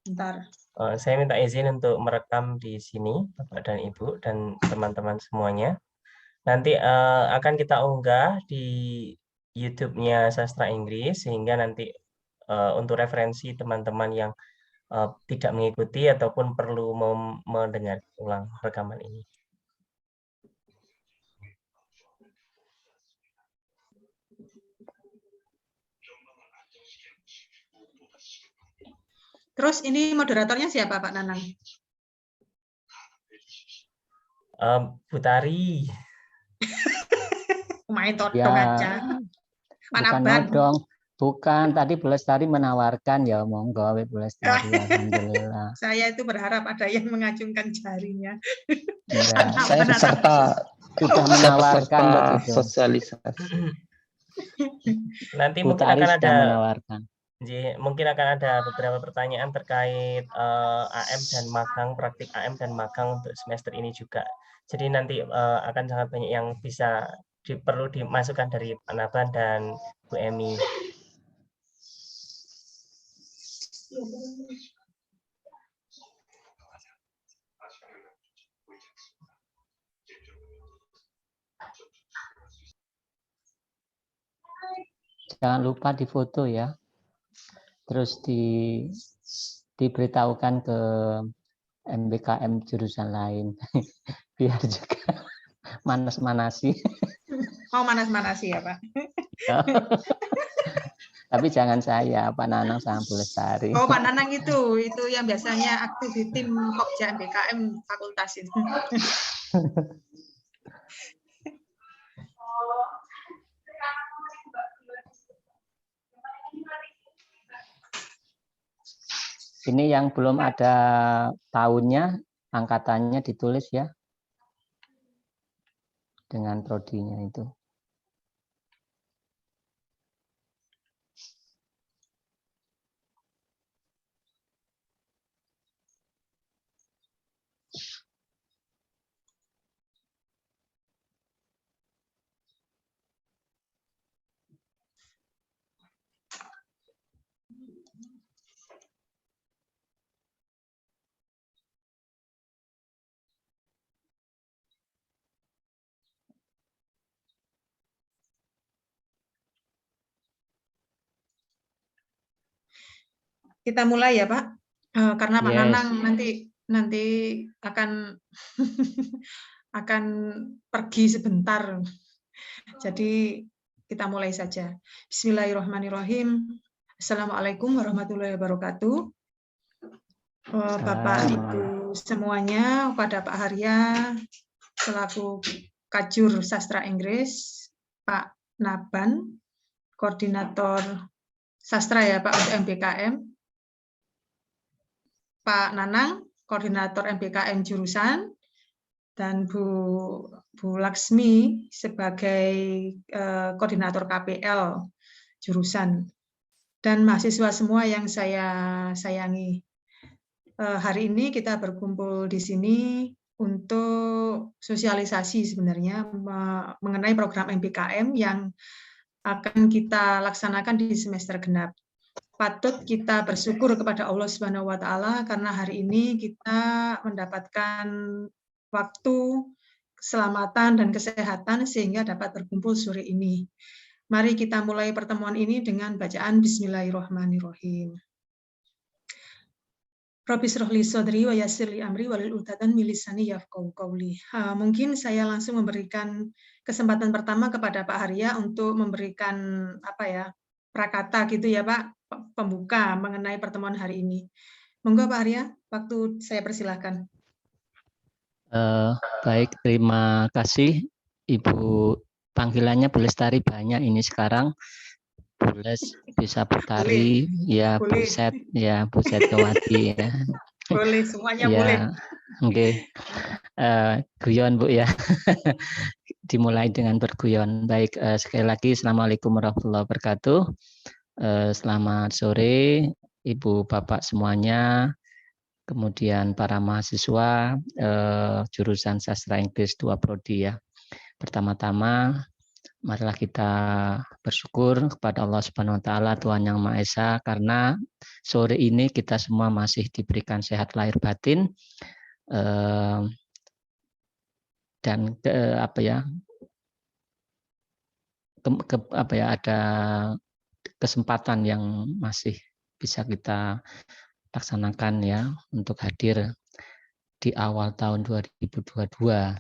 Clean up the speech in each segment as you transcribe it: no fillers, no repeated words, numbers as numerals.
Bentar. Saya minta izin untuk merekam di sini, Bapak dan Ibu dan teman-teman semuanya. Nanti akan kita unggah di YouTube-nya Sastra Inggris, sehingga nanti untuk referensi teman-teman yang tidak mengikuti ataupun perlu mendengar ulang rekaman ini. Terus ini moderatornya siapa, Pak Nanang? Bu Tari. Main todong Ya, aja. bukan Manaban. nodong, bukan. Tadi Bu Lestari menawarkan, ya monggo Bu Lestari, alhamdulillah. Saya itu berharap ada yang mengacungkan jarinya. Enggak, Saya peserta sudah menawarkan begitu. sosialisasi. Nanti Bu mungkin Tari akan sudah ada menawarkan. mungkin akan ada beberapa pertanyaan terkait AM dan magang, praktik AM dan magang untuk semester ini juga. Jadi nanti akan sangat banyak yang bisa perlu dimasukkan dari Pak Naban dan Bu Emi. Jangan lupa difoto ya. Terus diberitahukan ke MBKM jurusan lain. Biar juga manas-manasi. Oh, manas-manasi ya, Pak. Tapi jangan saya, Pak Nanang sama Bu Lestari. Oh, Pak Nanang itu yang biasanya aktif di tim Pokja MBKM fakultas itu. Ini yang belum ada tahunnya, angkatannya ditulis ya. Dengan prodinya itu. Kita mulai ya, Pak. Karena Pak Yes. Nanang nanti akan akan pergi sebentar. Jadi kita mulai saja. Bismillahirrahmanirrahim. Assalamualaikum warahmatullahi wabarakatuh. Bapak Ibu semuanya, pada Pak Harya selaku Kajur Sastra Inggris, Pak Naban, koordinator sastra ya Pak untuk MBKM, Pak Nanang, koordinator MBKM jurusan, dan Bu Laksmi sebagai koordinator KPL jurusan, dan mahasiswa semua yang saya sayangi. Hari ini kita berkumpul di sini untuk sosialisasi sebenarnya mengenai program MBKM yang akan kita laksanakan di semester genap. Patut kita bersyukur kepada Allah Subhanahu wa taala karena hari ini kita mendapatkan waktu, keselamatan dan kesehatan sehingga dapat berkumpul sore ini. Mari kita mulai pertemuan ini dengan bacaan Bismillahirrahmanirrahim. Rabbi shrah li sadri wa yassir li amri walil 'uqdatam min lisani yafqahu qawli. Mungkin saya langsung memberikan kesempatan pertama kepada Pak Harya untuk memberikan prakata gitu ya Pak, pembuka mengenai pertemuan hari ini. Monggo Pak Harya, waktu saya persilahkan. Baik, terima kasih Ibu. Panggilannya Bu Lestari banyak ini sekarang. Bules bisa Putari, ya Buset, ya Buset Kewati ya. Boleh, semuanya ya, boleh. Oke. Guyon Bu ya. Dimulai dengan berguyon. Baik, sekali lagi Assalamualaikum warahmatullahi wabarakatuh. Selamat sore Ibu Bapak semuanya. Kemudian para mahasiswa jurusan Sastra Inggris 2 Prodi ya. Pertama-tama marilah kita bersyukur kepada Allah Subhanahu wa taala, Tuhan Yang Maha Esa, karena sore ini kita semua masih diberikan sehat lahir batin, dan ada kesempatan yang masih bisa kita laksanakan ya untuk hadir di awal tahun 2022.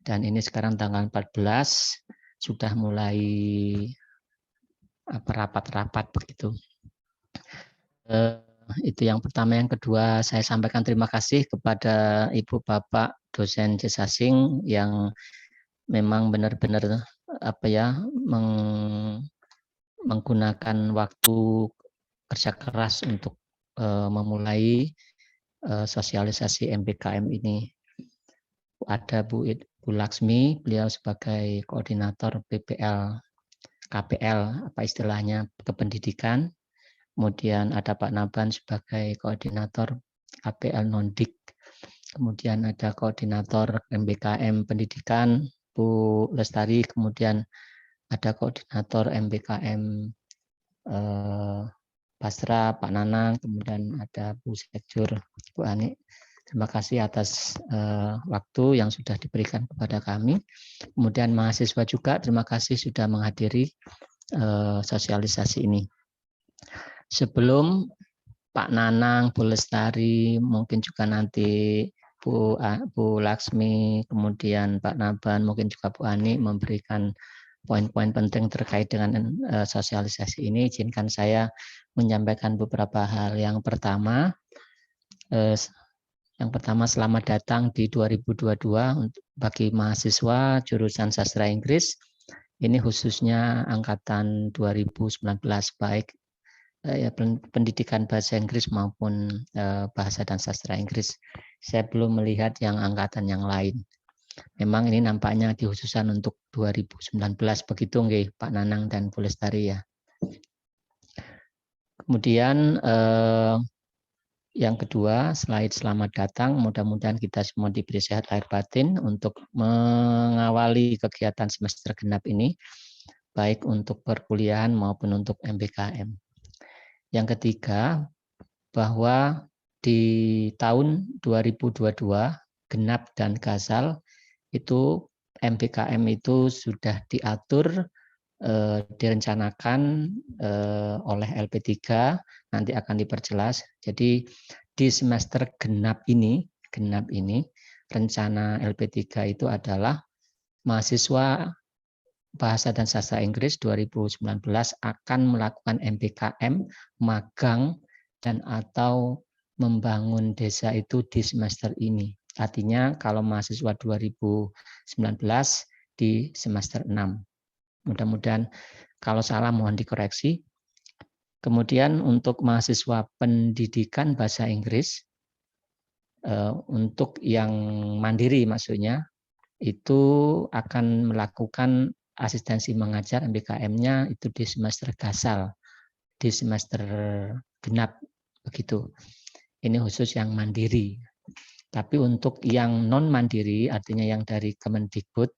Dan ini sekarang tanggal 14 sudah mulai rapat-rapat begitu. Itu yang pertama. Yang kedua, saya sampaikan terima kasih kepada Ibu Bapak dosen Jesasing yang memang benar-benar menggunakan waktu kerja keras untuk memulai sosialisasi MBKM ini. Ada Bu Laksmi, beliau sebagai koordinator PPL KPL, istilahnya kependidikan. Kemudian ada Pak Naban sebagai koordinator KPL Nondik. Kemudian ada koordinator MBKM Pendidikan, Bu Lestari. Kemudian ada koordinator MBKM Basra, Pak Nanang. Kemudian ada Bu Sekjur, Bu Ani. Terima kasih atas waktu yang sudah diberikan kepada kami. Kemudian mahasiswa juga terima kasih sudah menghadiri sosialisasi ini. Sebelum Pak Nanang, Bu Lestari, mungkin juga nanti Bu Laksmi, kemudian Pak Naban, mungkin juga Bu Ani memberikan poin-poin penting terkait dengan sosialisasi ini, izinkan saya menyampaikan beberapa hal. Yang pertama, selamat datang di 2022 bagi mahasiswa jurusan Sastra Inggris. Ini khususnya angkatan 2019, baik pendidikan bahasa Inggris maupun bahasa dan sastra Inggris. Saya belum melihat yang angkatan yang lain. Memang ini nampaknya dikhususkan untuk 2019, begitu nggih Pak Nanang dan Bu Lestari ya. Kemudian yang kedua, slide selamat datang. Mudah-mudahan kita semua diberi sehat lahir batin untuk mengawali kegiatan semester genap ini, baik untuk perkuliahan maupun untuk MBKM. Yang ketiga, bahwa di tahun 2022, genap dan gasal itu MBKM itu sudah diatur, direncanakan oleh LP3, nanti akan diperjelas. Jadi di semester genap ini rencana LP3 itu adalah mahasiswa Bahasa dan Sastra Inggris 2019 akan melakukan MBKM, magang, dan atau membangun desa itu di semester ini. Artinya kalau mahasiswa 2019 di semester 6. Mudah-mudahan kalau salah mohon dikoreksi. Kemudian untuk mahasiswa pendidikan bahasa Inggris, untuk yang mandiri maksudnya, itu akan melakukan asistensi mengajar MBKM-nya itu di semester gasal, di semester genap begitu. Ini khusus yang mandiri. Tapi untuk yang non mandiri, artinya yang dari Kemendikbud,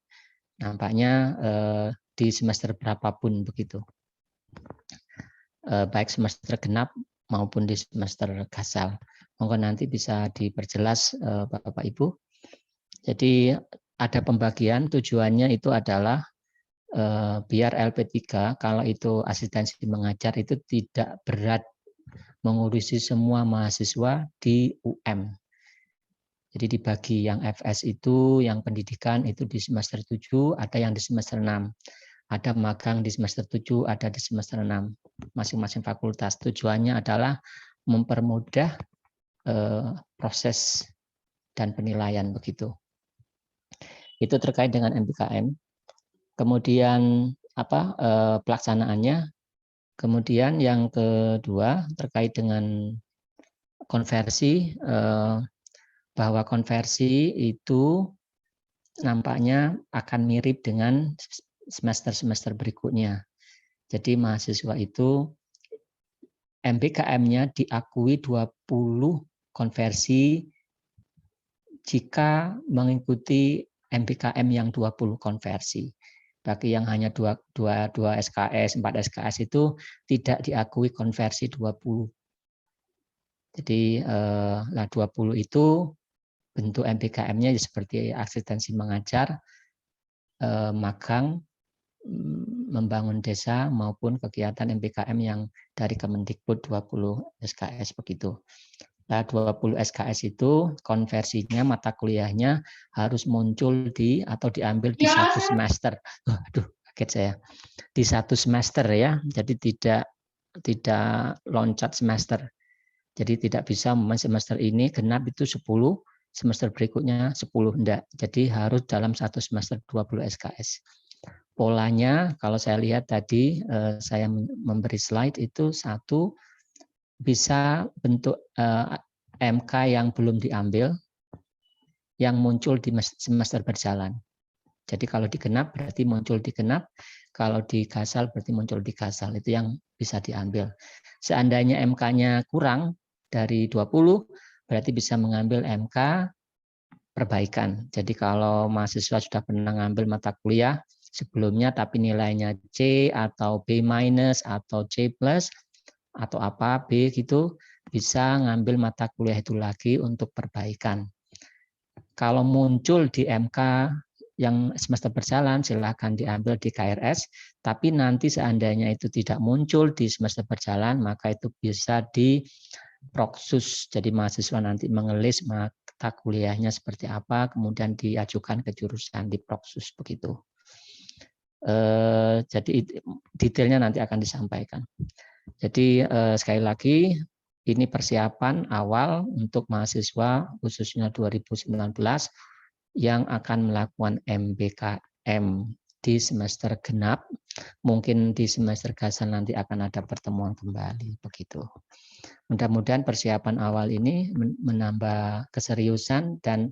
nampaknya di semester berapapun begitu, baik semester genap maupun di semester gasal. Monggo nanti bisa diperjelas Bapak Ibu. Jadi ada pembagian, tujuannya itu adalah biar LP3 kalau itu asistensi mengajar itu tidak berat mengurusi semua mahasiswa di UM. Jadi dibagi yang FS itu, yang pendidikan itu di semester 7, ada yang di semester 6. Ada magang di semester 7, ada di semester 6. Masing-masing fakultas. Tujuannya adalah mempermudah proses dan penilaian begitu. Itu terkait dengan MBKM. Kemudian pelaksanaannya. Kemudian yang kedua terkait dengan konversi, bahwa konversi itu nampaknya akan mirip dengan semester-semester berikutnya. Jadi mahasiswa itu MBKM-nya diakui 20 konversi jika mengikuti MBKM yang 20 konversi. Bagi yang hanya 2 SKS, 4 SKS itu tidak diakui konversi 20. Jadi 20 itu bentuk MBKM-nya seperti asistensi mengajar, magang, membangun desa maupun kegiatan MBKM yang dari Kemendikbud 20 SKS begitu. Nah, 20 SKS itu konversinya mata kuliahnya harus muncul atau diambil di 1 semester. Aduh, kaget saya. Di 1 semester ya. Jadi tidak loncat semester. Jadi tidak bisa semester ini genap itu 10, semester berikutnya 10 enggak. Jadi harus dalam 1 semester 20 SKS. Polanya kalau saya lihat tadi saya memberi slide itu 1 bisa bentuk MK yang belum diambil yang muncul di semester berjalan. Jadi kalau digenap berarti muncul di genap, kalau di gasal berarti muncul di gasal. Itu yang bisa diambil. Seandainya MK-nya kurang dari 20 berarti bisa mengambil MK perbaikan. Jadi kalau mahasiswa sudah pernah ngambil mata kuliah sebelumnya tapi nilainya C atau B- atau C+ atau apa B gitu, bisa ngambil mata kuliah itu lagi untuk perbaikan. Kalau muncul di MK yang semester berjalan, silakan diambil di KRS, tapi nanti seandainya itu tidak muncul di semester berjalan, maka itu bisa di Proksus. Jadi mahasiswa nanti mengelis mata kuliahnya seperti apa, kemudian diajukan ke jurusan di Proksus begitu. Jadi detailnya nanti akan disampaikan. Jadi sekali lagi ini persiapan awal untuk mahasiswa khususnya 2019 yang akan melakukan MBKM di semester genap. Mungkin di semester gasal nanti akan ada pertemuan kembali begitu. Mudah-mudahan persiapan awal ini menambah keseriusan dan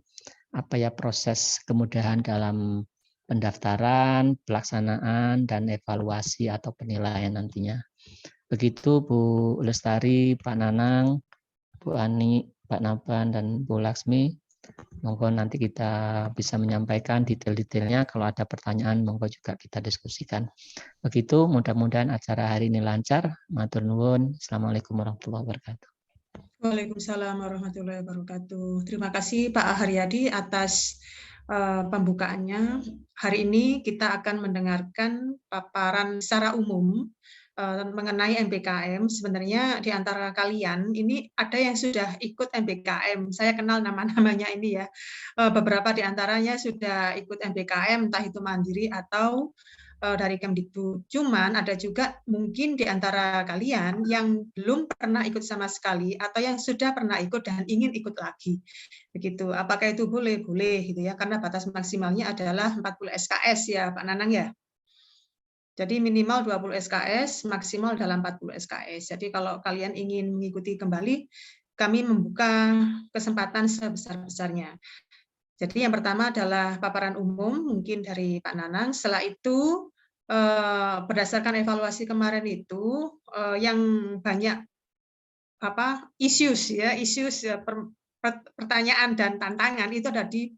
proses kemudahan dalam pendaftaran, pelaksanaan dan evaluasi atau penilaian nantinya. Begitu Bu Lestari, Pak Nanang, Bu Ani, Pak Naban, dan Bu Laksmi. Monggo nanti kita bisa menyampaikan detail-detailnya. Kalau ada pertanyaan, monggo juga kita diskusikan. Begitu, mudah-mudahan acara hari ini lancar. Matur nuwun. Assalamualaikum warahmatullahi wabarakatuh. Waalaikumsalam warahmatullahi wabarakatuh. Terima kasih Pak Haryadi atas pembukaannya. Hari ini kita akan mendengarkan paparan secara umum mengenai MBKM. Sebenarnya di antara kalian ini ada yang sudah ikut MBKM. Saya kenal nama-namanya ini ya. Beberapa di antaranya sudah ikut MBKM, entah itu mandiri atau dari Kemdikbud. Cuman ada juga mungkin di antara kalian yang belum pernah ikut sama sekali atau yang sudah pernah ikut dan ingin ikut lagi. Begitu. Apakah itu boleh? Boleh gitu ya. Karena batas maksimalnya adalah 40 SKS ya, Pak Nanang ya. Jadi minimal 20 SKS, maksimal dalam 40 SKS. Jadi kalau kalian ingin mengikuti kembali, kami membuka kesempatan sebesar-besarnya. Jadi yang pertama adalah paparan umum mungkin dari Pak Nanang. Setelah itu berdasarkan evaluasi kemarin itu yang banyak issues pertanyaan dan tantangan itu ada di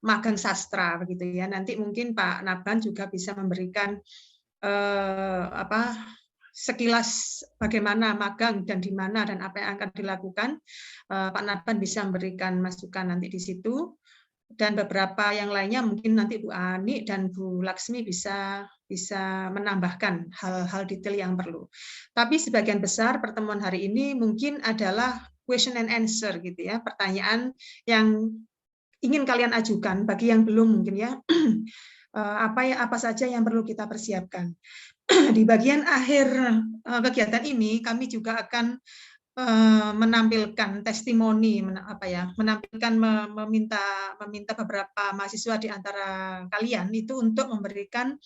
magang sastra begitu ya. Nanti mungkin Pak Naban juga bisa memberikan sekilas bagaimana magang dan di mana dan apa yang akan dilakukan. Pak Naban bisa memberikan masukan nanti di situ. Dan beberapa yang lainnya mungkin nanti Bu Ani dan Bu Laksmi bisa menambahkan hal-hal detail yang perlu. Tapi sebagian besar pertemuan hari ini mungkin adalah question and answer gitu ya, pertanyaan yang ingin kalian ajukan bagi yang belum mungkin ya. Apa saja yang perlu kita persiapkan. Di bagian akhir kegiatan ini kami juga akan menampilkan testimoni, meminta beberapa mahasiswa di antara kalian itu untuk memberikan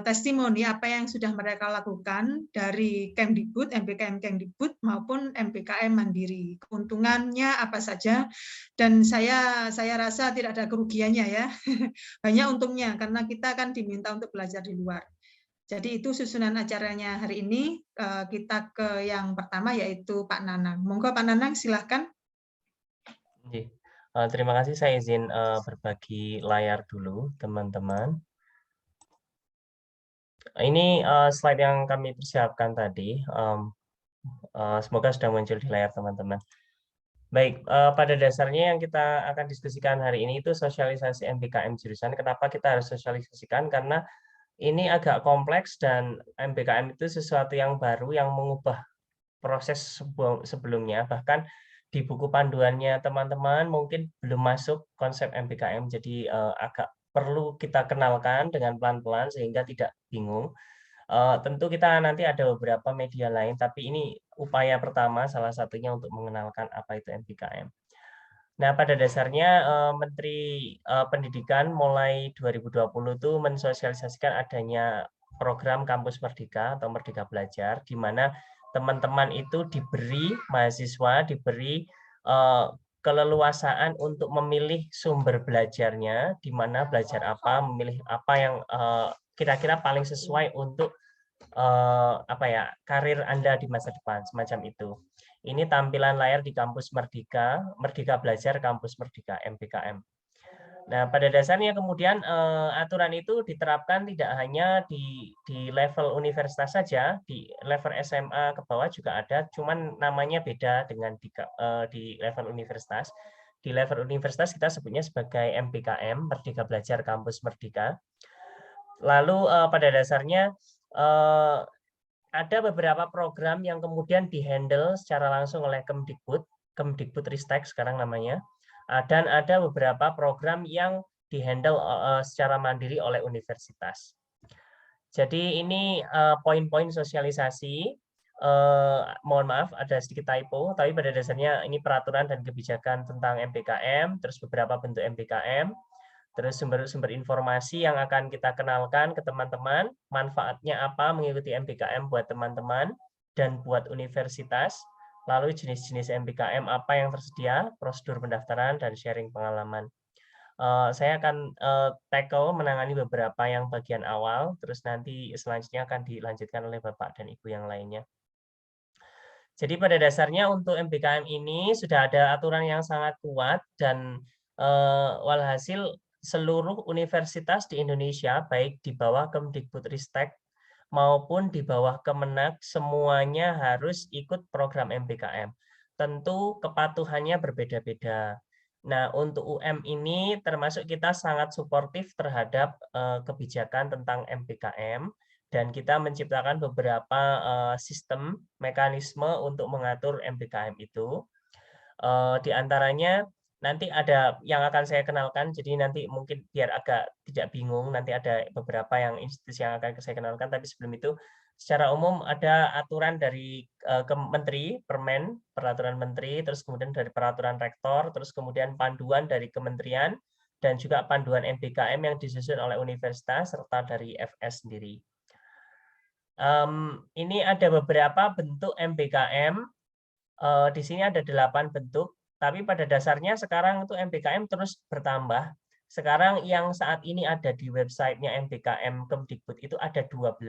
testimoni apa yang sudah mereka lakukan dari Kemdikbud, MBKM Kemdikbud maupun MBKM Mandiri. Keuntungannya apa saja, dan saya rasa tidak ada kerugiannya ya. Banyak untungnya karena kita kan diminta untuk belajar di luar. Jadi itu susunan acaranya hari ini. Kita ke yang pertama yaitu Pak Nanang. Monggo Pak Nanang silahkan. Terima kasih, saya izin berbagi layar dulu teman-teman. Ini slide yang kami persiapkan tadi. Semoga sudah muncul di layar teman-teman. Baik, pada dasarnya yang kita akan diskusikan hari ini itu sosialisasi MBKM jurusan. Kenapa kita harus sosialisasikan? Karena ini agak kompleks dan MBKM itu sesuatu yang baru yang mengubah proses sebelumnya. Bahkan di buku panduannya teman-teman mungkin belum masuk konsep MBKM, jadi agak perlu kita kenalkan dengan pelan-pelan sehingga tidak bingung. Tentu kita nanti ada beberapa media lain, tapi ini upaya pertama salah satunya untuk mengenalkan apa itu MBKM. Nah, pada dasarnya Menteri Pendidikan mulai 2020 itu mensosialisasikan adanya program Kampus Merdeka atau Merdeka Belajar, di mana teman-teman itu mahasiswa diberi keleluasaan untuk memilih sumber belajarnya, di mana belajar apa, memilih apa yang kira-kira paling sesuai untuk karir Anda di masa depan, semacam itu. Ini tampilan layar di Kampus Merdeka, Merdeka Belajar Kampus Merdeka MBKM. Nah, pada dasarnya kemudian aturan itu diterapkan tidak hanya di level universitas saja, di level SMA ke bawah juga ada, cuman namanya beda dengan di level universitas. Di level universitas kita sebutnya sebagai MBKM, Merdeka Belajar Kampus Merdeka. Lalu pada dasarnya ada beberapa program yang kemudian dihandle secara langsung oleh Kemdikbudristek sekarang namanya, dan ada beberapa program yang dihandle secara mandiri oleh universitas. Jadi ini poin-poin sosialisasi. Mohon maaf ada sedikit typo, tapi pada dasarnya ini peraturan dan kebijakan tentang MBKM, terus beberapa bentuk MBKM, terus sumber-sumber informasi yang akan kita kenalkan ke teman-teman, manfaatnya apa mengikuti MBKM buat teman-teman dan buat universitas, lalu jenis-jenis MBKM apa yang tersedia, prosedur pendaftaran, dan sharing pengalaman. Saya akan tackle menangani beberapa yang bagian awal, terus nanti selanjutnya akan dilanjutkan oleh Bapak dan Ibu yang lainnya. Jadi pada dasarnya untuk MBKM ini sudah ada aturan yang sangat kuat dan walhasil seluruh universitas di Indonesia, baik di bawah Kemdikbudristek maupun di bawah Kemenak, semuanya harus ikut program MBKM. Tentu kepatuhannya berbeda-beda. Nah, untuk UM ini termasuk kita sangat suportif terhadap kebijakan tentang MBKM, dan kita menciptakan beberapa sistem mekanisme untuk mengatur MBKM itu. Di antaranya nanti ada yang akan saya kenalkan, jadi nanti mungkin biar agak tidak bingung, nanti ada beberapa yang institusi yang akan saya kenalkan, tapi sebelum itu secara umum ada aturan dari Menteri, Permen, Peraturan Menteri, terus kemudian dari Peraturan Rektor, terus kemudian panduan dari Kementerian, dan juga panduan MBKM yang disusun oleh universitas, serta dari FS sendiri. Ini ada beberapa bentuk MBKM. Di sini ada 8 bentuk, tapi pada dasarnya sekarang itu MBKM terus bertambah. Sekarang yang saat ini ada di websitenya MBKM Kemdikbud itu ada 12.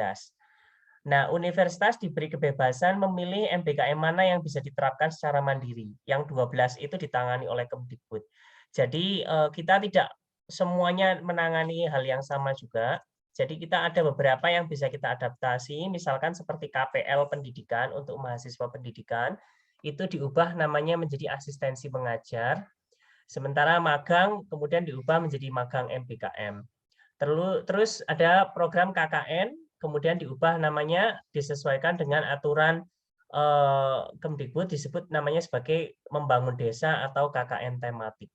Nah, universitas diberi kebebasan memilih MBKM mana yang bisa diterapkan secara mandiri. Yang 12 itu ditangani oleh Kemdikbud. Jadi kita tidak semuanya menangani hal yang sama juga. Jadi kita ada beberapa yang bisa kita adaptasi, misalkan seperti KPL pendidikan untuk mahasiswa pendidikan, itu diubah namanya menjadi asistensi mengajar. Sementara magang kemudian diubah menjadi magang MBKM. Terus ada program KKN, kemudian diubah namanya disesuaikan dengan aturan Kemdikbud, disebut namanya sebagai membangun desa atau KKN tematik.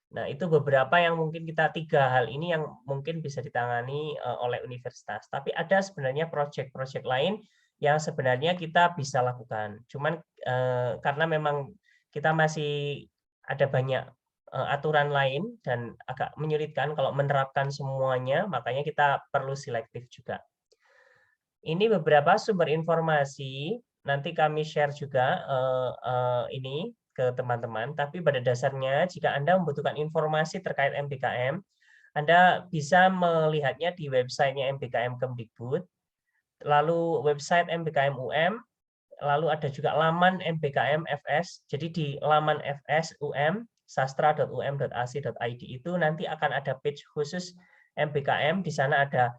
Nah, itu beberapa yang mungkin kita 3 hal ini yang mungkin bisa ditangani oleh universitas. Tapi ada sebenarnya proyek-proyek lain yang sebenarnya kita bisa lakukan. Cuman karena memang kita masih ada banyak aturan lain dan agak menyulitkan kalau menerapkan semuanya, makanya kita perlu selektif juga. Ini beberapa sumber informasi, nanti kami share juga ini ke teman-teman, tapi pada dasarnya jika Anda membutuhkan informasi terkait MBKM, Anda bisa melihatnya di websitenya MBKM Kemdikbud, lalu website MBKM UM, lalu ada juga laman MBKM FS, jadi di laman FS UM, sastra.um.ac.id itu nanti akan ada page khusus MBKM, di sana ada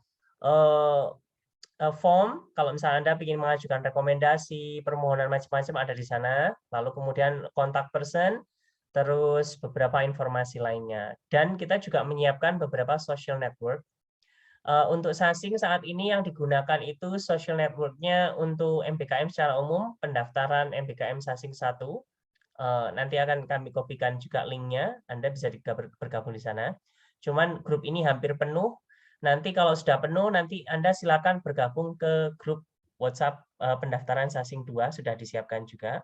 form, kalau misalnya Anda ingin mengajukan rekomendasi, permohonan macam-macam ada di sana, lalu kemudian kontak person, terus beberapa informasi lainnya. Dan kita juga menyiapkan beberapa social network. Untuk Sasing saat ini yang digunakan itu social network-nya untuk MBKM secara umum, pendaftaran MBKM Sasing 1. Nanti akan kami kopikan juga linknya, Anda bisa bergabung di sana. Cuman grup ini hampir penuh. Nanti kalau sudah penuh, nanti Anda silakan bergabung ke grup WhatsApp pendaftaran Sasing 2, sudah disiapkan juga.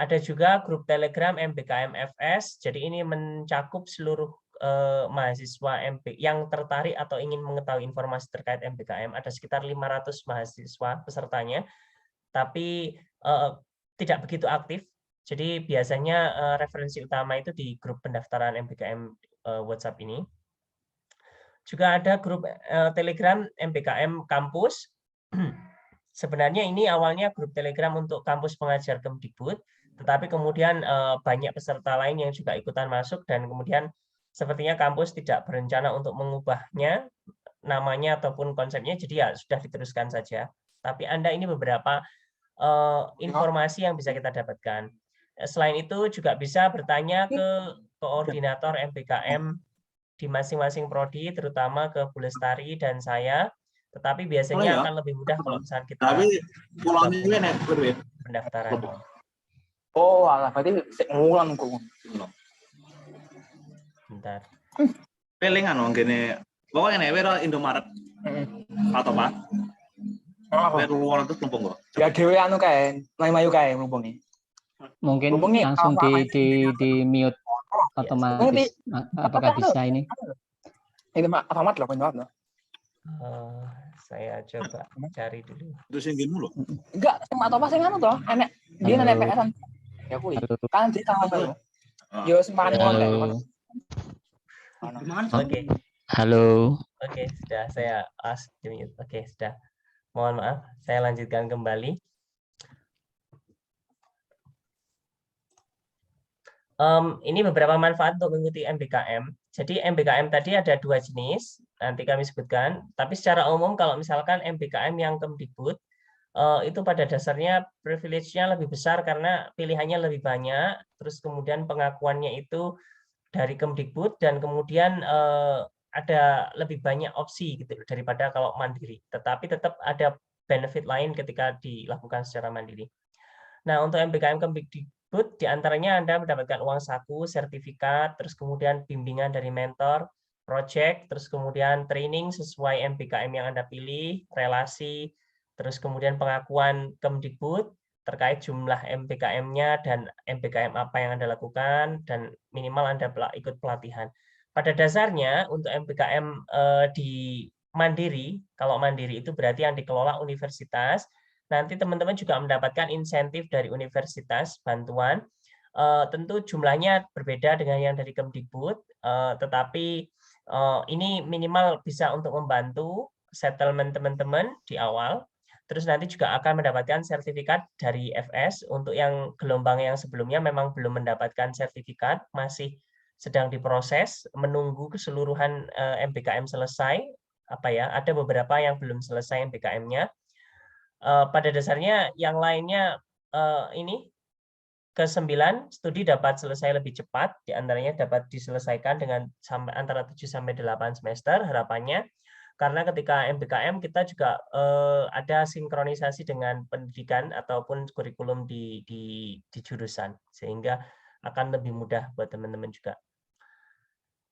Ada juga grup Telegram MBKM FS, jadi ini mencakup seluruh mahasiswa MP yang tertarik atau ingin mengetahui informasi terkait MBKM. Ada sekitar 500 mahasiswa pesertanya, tapi tidak begitu aktif. Jadi biasanya referensi utama itu di grup pendaftaran MBKM WhatsApp ini. Juga ada grup Telegram MBKM Kampus. Sebenarnya ini awalnya grup Telegram untuk kampus pengajar Kemdikbud, tetapi kemudian banyak peserta lain yang juga ikutan masuk, dan kemudian sepertinya kampus tidak berencana untuk mengubahnya namanya ataupun konsepnya, jadi ya sudah diteruskan saja. Tapi Anda ini beberapa informasi yang bisa kita dapatkan. Selain itu juga bisa bertanya ke koordinator MBKM di masing-masing prodi, terutama ke Bu Lestari dan saya. Tetapi biasanya akan lebih mudah kalau misalnya kita pendaftaran. Oh, alah, berarti ngulang kok. Bentar. Pelingan wong gini. Pokoknya nek wira Indomaret. Atau Pak? Nek luar itu plumpung kok. Ya dhewe anu kae, mayu kae mlumpungnya. Mungkin langsung di mute otomatis. Apakah bisa ini? Ini Mak Ahmad loh, Pak. Saya coba cari dulu. Terus yang gini loh. Enggak, sama atau pas anu toh, enek dia nenek PS-an. Ya kuwi. Kan di sama lho. Yo sempat ngono. Oke. Halo. Oke, sudah saya ask the mute. Oke, sudah. Mohon maaf, saya lanjutkan kembali. Ini beberapa manfaat untuk mengikuti MBKM. Jadi MBKM tadi ada 2 jenis, nanti kami sebutkan. Tapi secara umum kalau misalkan MBKM yang Kemdikbud, itu pada dasarnya privilege-nya lebih besar karena pilihannya lebih banyak, terus kemudian pengakuannya itu dari Kemdikbud, dan kemudian ada lebih banyak opsi gitu daripada kalau mandiri. Tetapi tetap ada benefit lain ketika dilakukan secara mandiri. Nah, untuk MBKM Kemdikbud di antaranya Anda mendapatkan uang saku, sertifikat, terus kemudian bimbingan dari mentor, project, terus kemudian training sesuai MBKM yang Anda pilih, relasi, terus kemudian pengakuan Kemdikbud terkait jumlah MBKM-nya dan MBKM apa yang Anda lakukan, dan minimal Anda ikut pelatihan. Pada dasarnya untuk MBKM di mandiri, kalau mandiri itu berarti yang dikelola universitas. Nanti teman-teman juga mendapatkan insentif dari universitas, bantuan. Tentu jumlahnya berbeda dengan yang dari Kemdikbud, tetapi ini minimal bisa untuk membantu settlement teman-teman di awal. Terus nanti juga akan mendapatkan sertifikat dari FS. Untuk yang gelombang yang sebelumnya memang belum mendapatkan sertifikat, masih sedang diproses, menunggu keseluruhan MBKM selesai. Ada beberapa yang belum selesai MBKM-nya. Pada dasarnya yang lainnya ini ke-9 studi dapat selesai lebih cepat, diantaranya dapat diselesaikan dengan antara 7 sampai 8 semester harapannya, karena ketika MBKM kita juga ada sinkronisasi dengan pendidikan ataupun kurikulum di jurusan, sehingga akan lebih mudah buat teman-teman juga.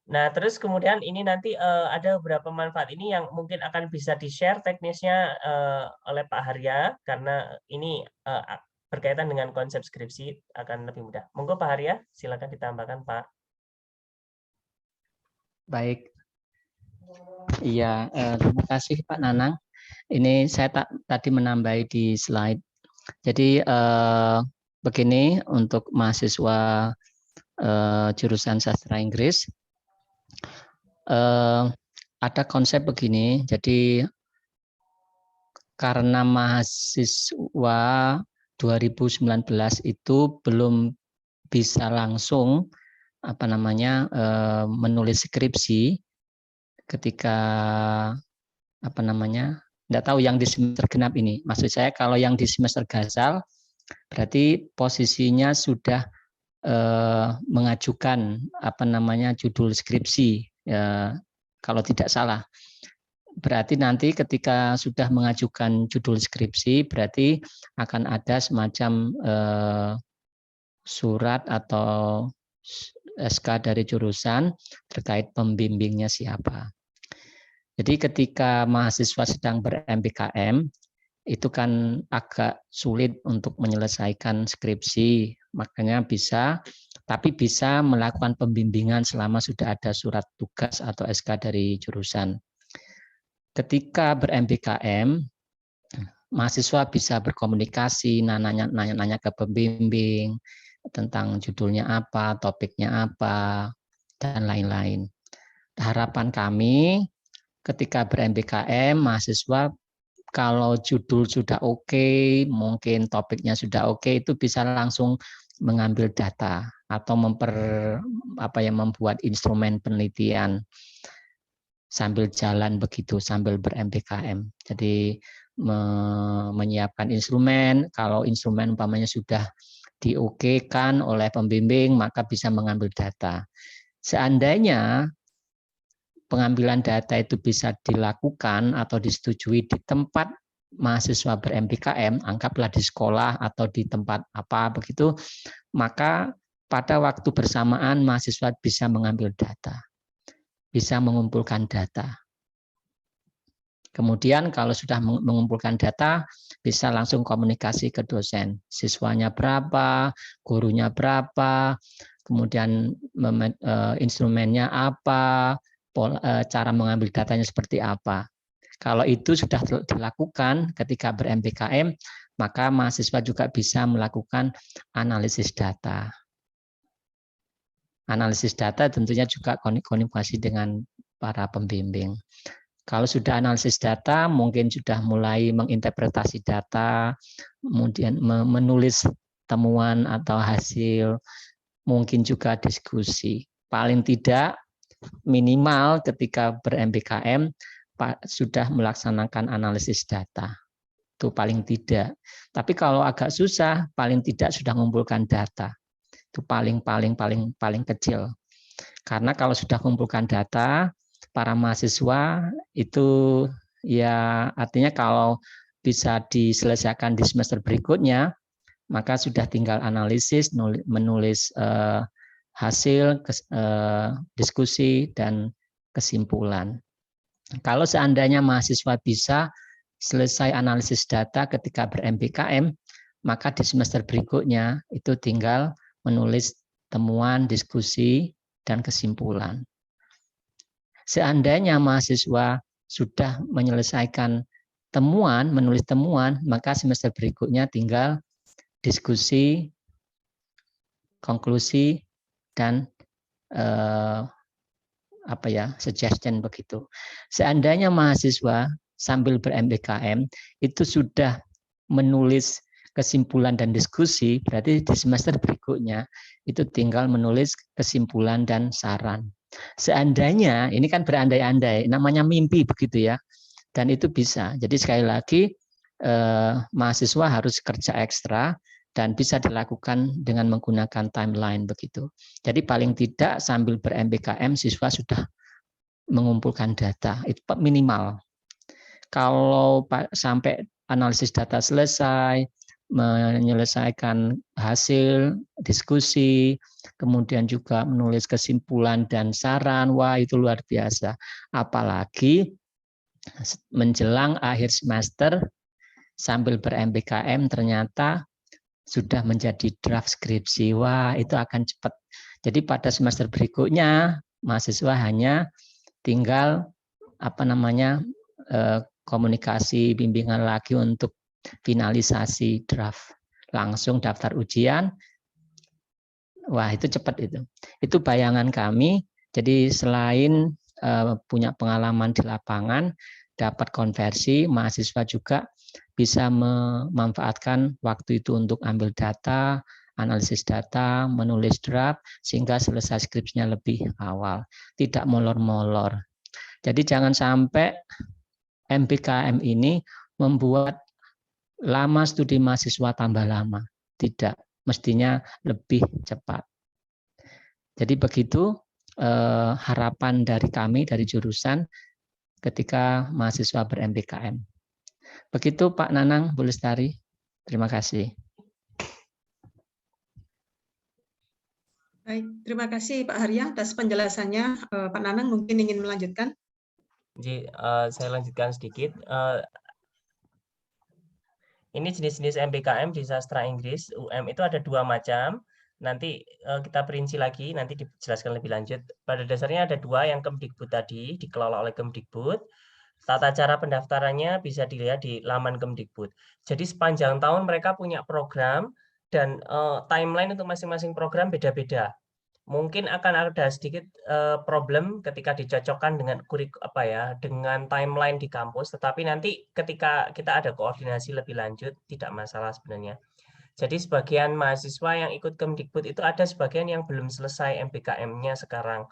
Nah, terus kemudian ini nanti ada beberapa manfaat ini yang mungkin akan bisa di-share teknisnya oleh Pak Harya, karena ini berkaitan dengan konsep skripsi akan lebih mudah. Monggo Pak Harya, silakan ditambahkan Pak. Baik. Iya, terima kasih Pak Nanang. Ini saya tadi menambahi di slide. Jadi begini untuk mahasiswa jurusan sastra Inggris. Ada konsep begini, jadi karena mahasiswa 2019 itu belum bisa langsung menulis skripsi ketika Enggak tahu yang di semester genap ini. Maksud saya kalau yang di semester Ghazal berarti posisinya sudah mengajukan apa namanya judul skripsi kalau tidak salah. Berarti nanti ketika sudah mengajukan judul skripsi berarti akan ada semacam surat atau SK dari jurusan terkait pembimbingnya siapa. Jadi ketika mahasiswa sedang ber-MBKM itu kan agak sulit untuk menyelesaikan skripsi, makanya tapi bisa melakukan pembimbingan selama sudah ada surat tugas atau SK dari jurusan. Ketika ber-MBKM, mahasiswa bisa berkomunikasi, nanya-nanya ke pembimbing tentang judulnya apa, topiknya apa, dan lain-lain. Harapan kami ketika ber-MBKM, mahasiswa kalau judul sudah oke, mungkin topiknya sudah oke, itu bisa langsung mengambil data atau membuat instrumen penelitian sambil jalan begitu, sambil ber-MBKM. Jadi menyiapkan instrumen, kalau instrumen umpamanya sudah diokekan oleh pembimbing, maka bisa mengambil data. Seandainya pengambilan data itu bisa dilakukan atau disetujui di tempat mahasiswa ber-MBKM, anggaplah di sekolah atau di tempat apa begitu, maka pada waktu bersamaan mahasiswa bisa mengambil data, bisa mengumpulkan data. Kemudian kalau sudah mengumpulkan data, bisa langsung komunikasi ke dosen. Siswanya berapa, gurunya berapa, kemudian instrumennya apa, cara mengambil datanya seperti apa. Kalau itu sudah dilakukan ketika ber-MBKM, maka mahasiswa juga bisa melakukan analisis data. Analisis data tentunya juga komunikasi dengan para pembimbing. Kalau sudah analisis data, mungkin sudah mulai menginterpretasi data, kemudian menulis temuan atau hasil, mungkin juga diskusi. Paling tidak minimal ketika ber-MBKM sudah melaksanakan analisis data. Itu paling tidak. Tapi kalau agak susah, paling tidak sudah mengumpulkan data. Itu paling kecil. Karena kalau sudah mengumpulkan data, para mahasiswa itu ya artinya kalau bisa diselesaikan di semester berikutnya, maka sudah tinggal analisis, menulis hasil, diskusi, dan kesimpulan. Kalau seandainya mahasiswa bisa selesai analisis data ketika ber-MBKM, maka di semester berikutnya itu tinggal menulis temuan, diskusi, dan kesimpulan. Seandainya mahasiswa sudah menyelesaikan temuan, menulis temuan, maka semester berikutnya tinggal diskusi, konklusi, dan suggestion begitu. Seandainya mahasiswa sambil ber-MBKM itu sudah menulis kesimpulan dan diskusi, berarti di semester berikutnya itu tinggal menulis kesimpulan dan saran. Seandainya, ini kan berandai-andai, namanya mimpi begitu ya, dan itu bisa. Jadi sekali lagi mahasiswa harus kerja ekstra dan bisa dilakukan dengan menggunakan timeline begitu. Jadi paling tidak sambil ber-MBKM siswa sudah mengumpulkan data, itu minimal. Kalau sampai analisis data selesai, menyelesaikan hasil diskusi, kemudian juga menulis kesimpulan dan saran, wah itu luar biasa. Apalagi menjelang akhir semester sambil ber-MBKM ternyata sudah menjadi draft skripsi, wah itu akan cepat. Jadi pada semester berikutnya mahasiswa hanya tinggal komunikasi bimbingan lagi untuk finalisasi draft, langsung daftar ujian. Wah, itu cepat itu. Itu bayangan kami. Jadi selain punya pengalaman di lapangan, dapat konversi, mahasiswa juga bisa memanfaatkan waktu itu untuk ambil data, analisis data, menulis draft, sehingga selesai skripsinya lebih awal. Tidak molor-molor. Jadi jangan sampai MPKM ini membuat lama studi mahasiswa tambah lama. Tidak, mestinya lebih cepat. Jadi begitu harapan dari kami, dari jurusan, ketika mahasiswa ber-MPKM. Begitu Pak Nanang, Bu Lestari. Terima kasih. Baik, terima kasih Pak Harya atas penjelasannya. Pak Nanang mungkin ingin melanjutkan. Jadi saya lanjutkan sedikit. Ini jenis-jenis MPKM di sastra Inggris UM itu ada 2 macam. Nanti kita perinci lagi, nanti dijelaskan lebih lanjut. Pada dasarnya ada 2 yang Kemdikbud tadi, dikelola oleh Kemdikbud. Tata cara pendaftarannya bisa dilihat di laman Kemdikbud. Jadi sepanjang tahun mereka punya program dan timeline untuk masing-masing program beda-beda. Mungkin akan ada sedikit problem ketika dicocokkan dengan dengan timeline di kampus, tetapi nanti ketika kita ada koordinasi lebih lanjut tidak masalah sebenarnya. Jadi sebagian mahasiswa yang ikut Kemdikbud itu ada sebagian yang belum selesai MPKM-nya sekarang.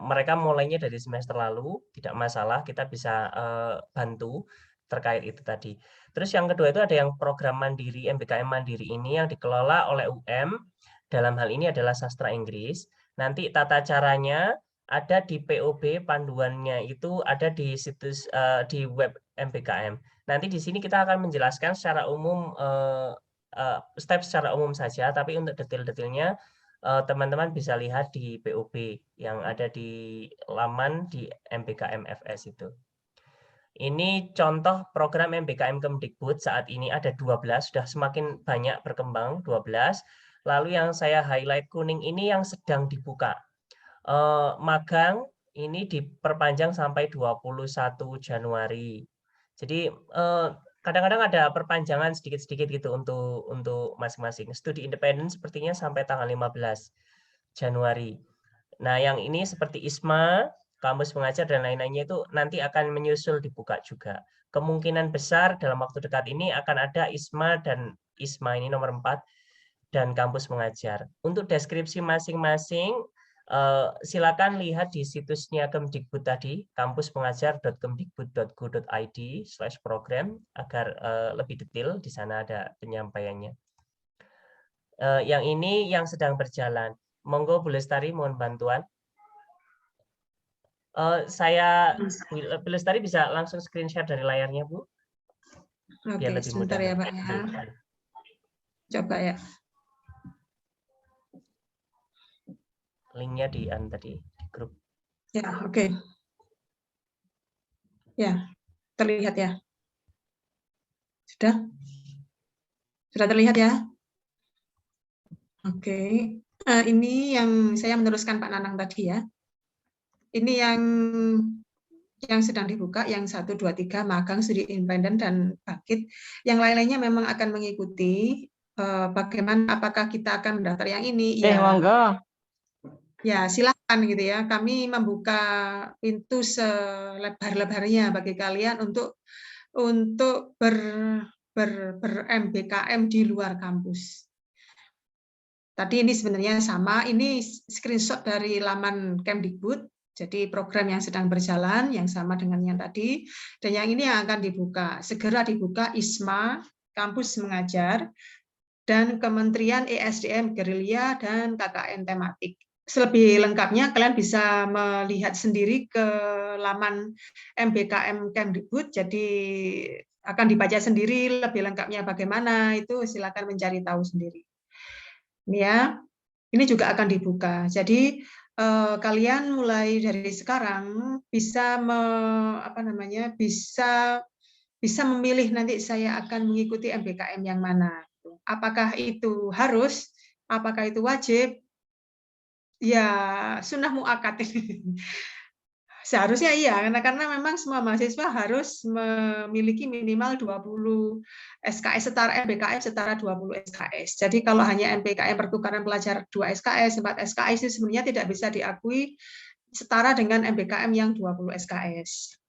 Mereka mulainya dari semester lalu, tidak masalah, kita bisa bantu terkait itu tadi. Terus yang kedua itu ada yang program mandiri, MPKM mandiri ini yang dikelola oleh UM. Dalam hal ini adalah sastra Inggris. Nanti tata caranya ada di POB, panduannya itu ada di situs di web MPKM. Nanti di sini kita akan menjelaskan secara umum step secara umum saja, tapi untuk detail-detailnya teman-teman bisa lihat di POB yang ada di laman di MPKM FS itu. Ini contoh program MPKM Kemdikbud saat ini ada 12, sudah semakin banyak berkembang 12. Lalu yang saya highlight kuning ini yang sedang dibuka. Magang ini diperpanjang sampai 21 Januari. Jadi kadang-kadang ada perpanjangan sedikit-sedikit gitu untuk masing-masing. Studi independen sepertinya sampai tanggal 15 Januari. Nah, yang ini seperti ISMA, kampus pengajar dan lain-lainnya itu nanti akan menyusul dibuka juga. Kemungkinan besar dalam waktu dekat ini akan ada ISMA dan ISMA ini nomor 4 dan kampus mengajar. Untuk deskripsi masing-masing, silakan lihat di situsnya Kemdikbud tadi, kampuspengajar.kemdikbud.go.id/program agar lebih detail, di sana ada penyampaiannya. Yang ini yang sedang berjalan. Monggo Bu Lestari, mohon bantuan. Bu Lestari bisa langsung screen share dari layarnya, Bu? Oke, sebentar ya Pak ya. Coba ya. Linknya di tadi di grup. Ya, oke. Ya, terlihat ya. Sudah? Sudah terlihat ya? Oke. Ini yang saya meneruskan Pak Nanang tadi ya. Ini yang sedang dibuka, yang 1, 2, 3, magang, studi independen, dan bangkit. Yang lain-lainnya memang akan mengikuti bagaimana, apakah kita akan mendaftar yang ini. Ya, silakan gitu ya. Kami membuka pintu selebar-lebarnya bagi kalian untuk ber-MPKM di luar kampus. Tadi ini sebenarnya sama, ini screenshot dari laman Kemdikbud, jadi program yang sedang berjalan, yang sama dengan yang tadi, dan yang ini yang akan dibuka. Segera dibuka ISMA, kampus mengajar, dan Kementerian ESDM, gerilya, dan KKN tematik. Selebih lengkapnya kalian bisa melihat sendiri ke laman MPKM Kemdikbud, jadi akan dibaca sendiri lebih lengkapnya bagaimana, itu silakan mencari tahu sendiri. Ini ya, ini juga akan dibuka. Jadi kalian mulai dari sekarang bisa bisa memilih nanti saya akan mengikuti MPKM yang mana. Apakah itu harus? Apakah itu wajib? Ya, sunnah muakkad. Seharusnya iya, karena memang semua mahasiswa harus memiliki minimal 20 SKS setara MPKM setara 20 SKS. Jadi kalau hanya MPKM pertukaran pelajar 2 SKS, 4 SKS itu sebenarnya tidak bisa diakui setara dengan MPKM yang 20 SKS.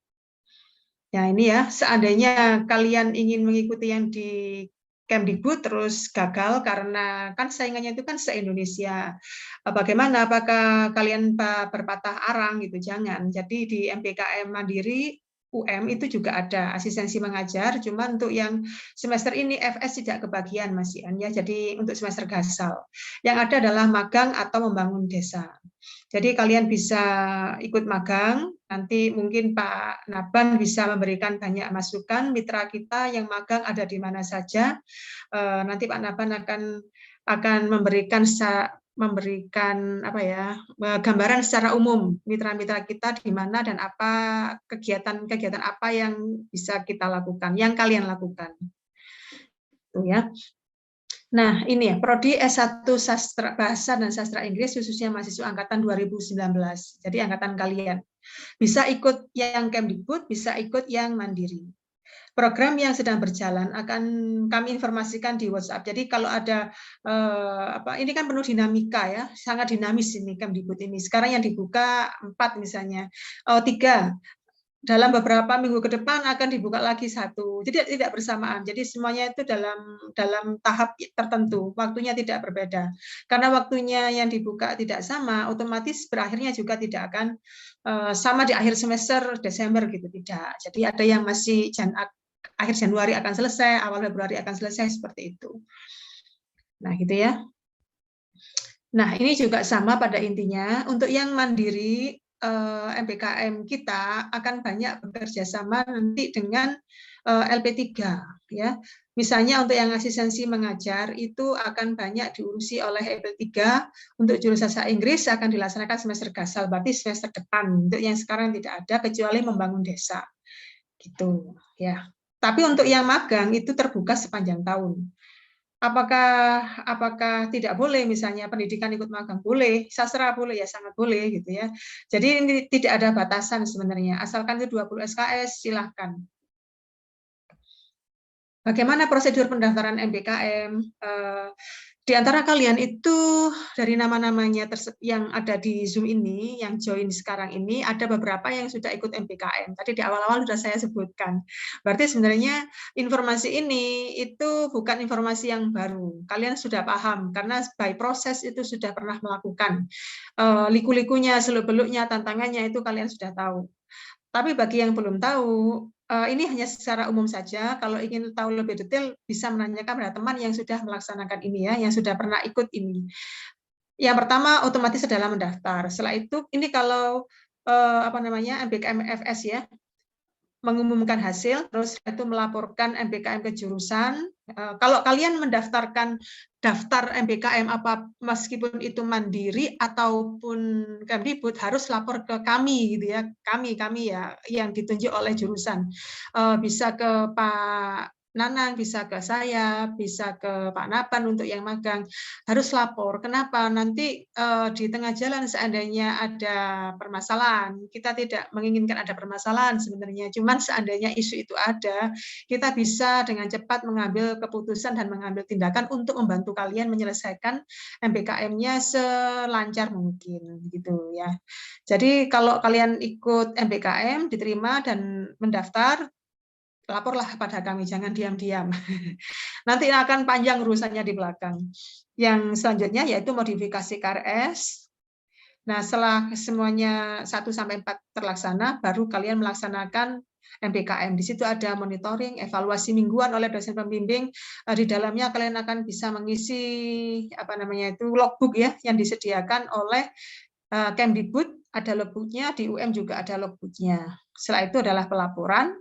Ya ini ya, seandainya kalian ingin mengikuti yang di Kemdikbud terus gagal karena kan saingannya itu kan se-Indonesia. Bagaimana? Apakah kalian berpatah arang gitu? Jangan. Jadi di MPKM mandiri UM itu juga ada asistensi mengajar, cuma untuk yang semester ini FS tidak kebagian Mas Ian ya, jadi untuk semester gasal. Yang ada adalah magang atau membangun desa. Jadi kalian bisa ikut magang, nanti mungkin Pak Naban bisa memberikan banyak masukan, mitra kita yang magang ada di mana saja. Nanti Pak Naban akan memberikan apa ya, gambaran secara umum mitra-mitra kita di mana dan apa kegiatan-kegiatan apa yang bisa kita lakukan, yang kalian lakukan. Tuh ya. Nah, ini ya, Prodi S1 Sastra Bahasa dan Sastra Inggris khususnya mahasiswa angkatan 2019. Jadi angkatan kalian. Bisa ikut yang Kemdikbud, bisa ikut yang mandiri. Program yang sedang berjalan akan kami informasikan di WhatsApp. Jadi kalau ada ini kan penuh dinamika ya, sangat dinamis ini Kemdikbud ini. Sekarang yang dibuka 4 misalnya, 3. Dalam beberapa minggu ke depan akan dibuka lagi 1. Jadi tidak bersamaan. Jadi semuanya itu dalam tahap tertentu, waktunya tidak berbeda. Karena waktunya yang dibuka tidak sama, otomatis berakhirnya juga tidak akan sama di akhir semester Desember gitu, tidak. Jadi ada yang masih akhir Januari akan selesai, awal Februari akan selesai, seperti itu. Nah, gitu ya. Nah, ini juga sama pada intinya. Untuk yang mandiri, MPKM kita akan banyak bekerja sama nanti dengan LP3. Ya. Misalnya untuk yang asistensi mengajar, itu akan banyak diurusi oleh LP3. Untuk jurusan bahasa Inggris akan dilaksanakan semester gasal, berarti semester depan. Untuk yang sekarang tidak ada, kecuali membangun desa. Gitu, ya. Tapi untuk yang magang itu terbuka sepanjang tahun. Apakah tidak boleh misalnya pendidikan ikut magang? Boleh, sastra boleh ya, sangat boleh gitu ya. Jadi ini tidak ada batasan sebenarnya, asalkan itu 20 SKS silahkan. Bagaimana prosedur pendaftaran MPKM? Di antara kalian itu dari nama-namanya yang ada di Zoom ini, yang join sekarang ini, ada beberapa yang sudah ikut MPKM. Tadi di awal-awal sudah saya sebutkan. Berarti sebenarnya informasi ini itu bukan informasi yang baru. Kalian sudah paham, karena by proses itu sudah pernah melakukan. Liku-likunya, seluk-beluknya, tantangannya itu kalian sudah tahu. Tapi bagi yang belum tahu, ini hanya secara umum saja. Kalau ingin tahu lebih detail, bisa menanyakan pada teman yang sudah melaksanakan ini ya, yang sudah pernah ikut ini. Yang pertama otomatis adalah mendaftar. Setelah itu, ini kalau MPKM FS ya, mengumumkan hasil, terus itu melaporkan MPKM ke jurusan. Kalau kalian mendaftarkan daftar MPKM apa meskipun itu mandiri ataupun Kemdikbud harus lapor ke kami gitu ya. Kami ya yang ditunjuk oleh jurusan. Bisa ke Pak Nanang, bisa ke saya, bisa ke Pak Naban untuk yang magang, harus lapor. Kenapa? Nanti di tengah jalan seandainya ada permasalahan, kita tidak menginginkan ada permasalahan sebenarnya, cuman seandainya isu itu ada, kita bisa dengan cepat mengambil keputusan dan mengambil tindakan untuk membantu kalian menyelesaikan MPKM-nya selancar mungkin, gitu ya. Jadi kalau kalian ikut MPKM, diterima dan mendaftar, laporlah pada kami, jangan diam-diam. Nanti akan panjang urusannya di belakang. Yang selanjutnya yaitu modifikasi KRS. Nah, setelah semuanya 1-4 terlaksana, baru kalian melaksanakan MPKM. Di situ ada monitoring, evaluasi mingguan oleh dosen pembimbing. Di dalamnya kalian akan bisa mengisi logbook ya, yang disediakan oleh Kemdikbud, ada logbooknya, di UM juga ada logbooknya. Setelah itu adalah pelaporan.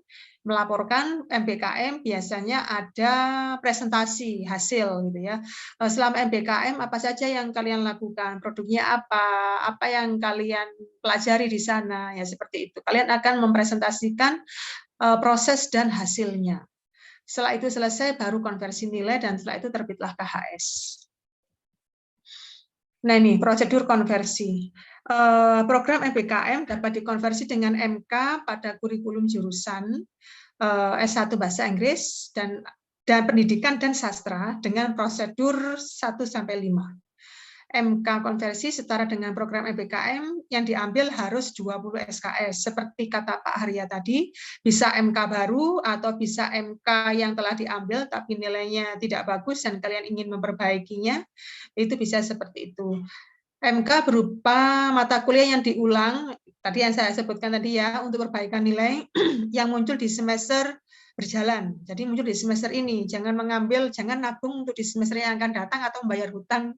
Melaporkan MPKM biasanya ada presentasi hasil gitu ya. Selama MPKM apa saja yang kalian lakukan, produknya apa yang kalian pelajari di sana ya, seperti itu. Kalian akan mempresentasikan proses dan hasilnya. Setelah itu selesai baru konversi nilai dan setelah itu terbitlah KHS. Nah ini prosedur konversi. Program MPKM dapat dikonversi dengan MK pada kurikulum jurusan S1 Bahasa Inggris dan Pendidikan dan Sastra dengan prosedur 1-5. MK konversi setara dengan program MPKM yang diambil harus 20 SKS. Seperti kata Pak Harya tadi, bisa MK baru atau bisa MK yang telah diambil tapi nilainya tidak bagus dan kalian ingin memperbaikinya, itu bisa seperti itu. MK berupa mata kuliah yang diulang, tadi yang saya sebutkan tadi ya, untuk perbaikan nilai yang muncul di semester berjalan. Jadi muncul di semester ini, jangan nabung untuk di semester yang akan datang atau membayar hutang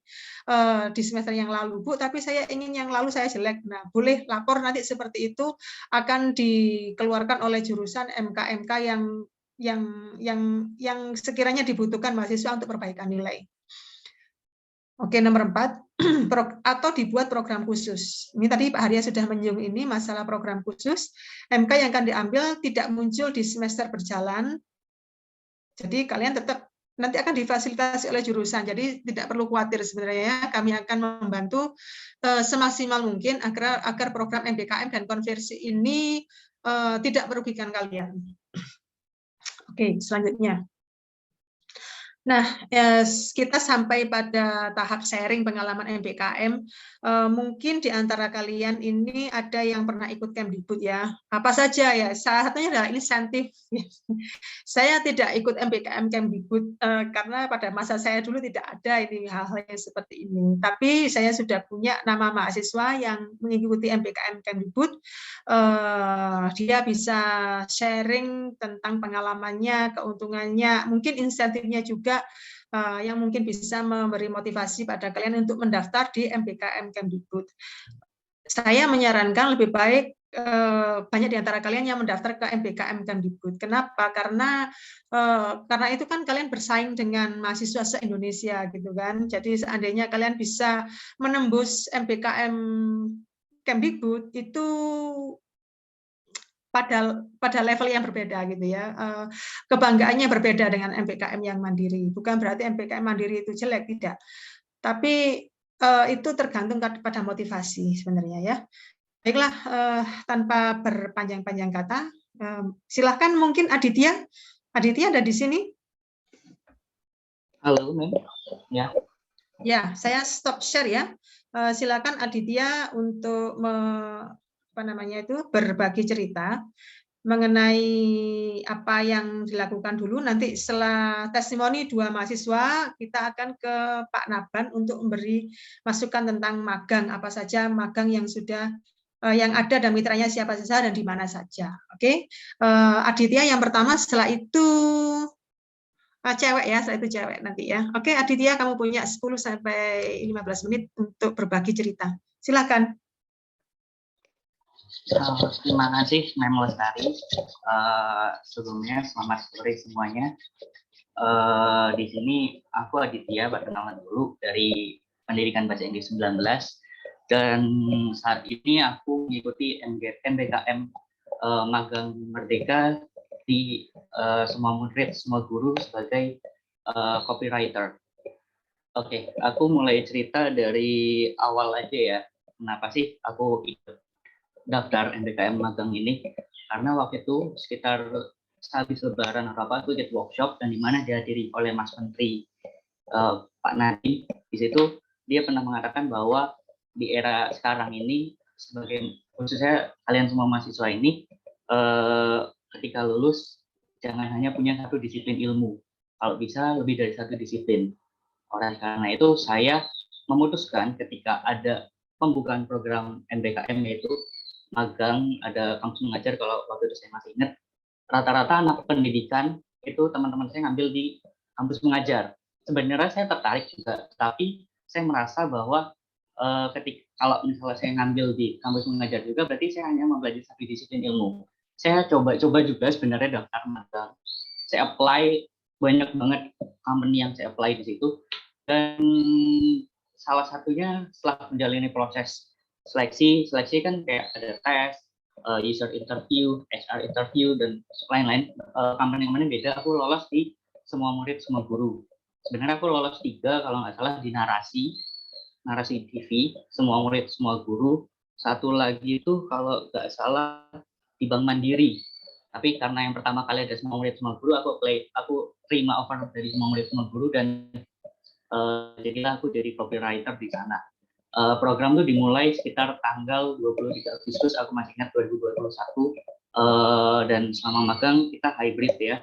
di semester yang lalu. Bu, tapi saya ingin yang lalu saya jelek. Nah, boleh lapor nanti seperti itu akan dikeluarkan oleh jurusan MK-MK yang sekiranya dibutuhkan mahasiswa untuk perbaikan nilai. Oke, nomor 4, atau dibuat program khusus. Ini tadi Pak Harya sudah menyinggung ini, masalah program khusus. MK yang akan diambil tidak muncul di semester berjalan, jadi kalian tetap nanti akan difasilitasi oleh jurusan, jadi tidak perlu khawatir sebenarnya, kami akan membantu semaksimal mungkin agar program MBKM dan konversi ini tidak merugikan kalian. Oke, selanjutnya. Nah, kita sampai pada tahap sharing pengalaman MBKM. Mungkin di antara kalian ini ada yang pernah ikut Kemdikbud ya. Apa saja ya? Salah satunya adalah insentif. Saya tidak ikut MBKM Kemdikbud karena pada masa saya dulu tidak ada ini hal-hal yang seperti ini. Tapi saya sudah punya nama mahasiswa yang mengikuti MBKM Kemdikbud. Dia bisa sharing tentang pengalamannya, keuntungannya, mungkin insentifnya juga yang mungkin bisa memberi motivasi pada kalian untuk mendaftar di MBKM Kemdikbud. Saya menyarankan lebih baik banyak di antara kalian yang mendaftar ke MBKM Kemdikbud. Kenapa? Karena itu kan kalian bersaing dengan mahasiswa se-Indonesia gitu kan. Jadi seandainya kalian bisa menembus MBKM Kemdikbud itu pada level yang berbeda gitu ya, kebanggaannya berbeda dengan MBKM yang mandiri. Bukan berarti MBKM mandiri itu jelek, tidak. Tapi itu tergantung pada motivasi sebenarnya ya. Baiklah, tanpa berpanjang-panjang kata, silahkan mungkin Aditya. Aditya ada di sini? Halo, Mem. Ya. Ya, saya stop share ya. Silakan Aditya untuk berbagi cerita mengenai apa yang dilakukan dulu. Nanti setelah testimoni 2 mahasiswa, kita akan ke Pak Naban untuk memberi masukan tentang magang, apa saja magang yang sudah yang ada dan mitranya siapa saja dan di mana saja. Oke, Aditya yang pertama, setelah itu cewek ya, setelah itu cewek nanti ya. Oke, Aditya, kamu punya 10 sampai 15 menit untuk berbagi cerita. Silakan. Terima kasih Mem Lestari. Sebelumnya selamat sore semuanya. Di sini aku Aditya, perkenalan dulu dari Pendidikan Bahasa Inggris 19, dan saat ini aku mengikuti MBKM Magang Merdeka di semua murid, semua guru sebagai copywriter. Oke, aku mulai cerita dari awal aja ya. Kenapa sih aku ikut daftar MBKM magang ini? Karena waktu itu sekitar habis Lebaran atau apa, aku ikut workshop dan dimana dihadiri oleh Mas Menteri Pak Nadiem. Di situ dia pernah mengatakan bahwa di era sekarang ini, sebagai khususnya kalian semua mahasiswa ini, ketika lulus jangan hanya punya satu disiplin ilmu, kalau bisa lebih dari satu disiplin. Oleh karena itu saya memutuskan ketika ada pembukaan program MBKM yaitu magang, ada kampus mengajar, kalau waktu itu saya masih ingat, rata-rata anak pendidikan itu teman-teman saya ngambil di kampus mengajar. Sebenarnya saya tertarik juga, tapi saya merasa bahwa kalau misalnya saya ngambil di kampus mengajar juga, berarti saya hanya mempelajari satu disiplin ilmu. Saya coba juga sebenarnya daftar magang. Saya apply banyak banget company yang saya apply di situ, dan salah satunya setelah menjalani proses seleksi kan kayak ada tes, user interview, HR interview, dan lain-lain. Company-company beda. Aku lolos di semua murid, semua guru. Sebenarnya aku lolos 3 kalau nggak salah di narasi TV, semua murid, semua guru. Satu lagi itu kalau nggak salah di Bank Mandiri. Tapi karena yang pertama kali ada semua murid, semua guru, aku terima offer dari semua murid, semua guru, dan jadilah aku jadi copywriter di sana. Program itu dimulai sekitar tanggal 23 Agustus, aku masih ingat 2021, dan selama magang kita hybrid ya.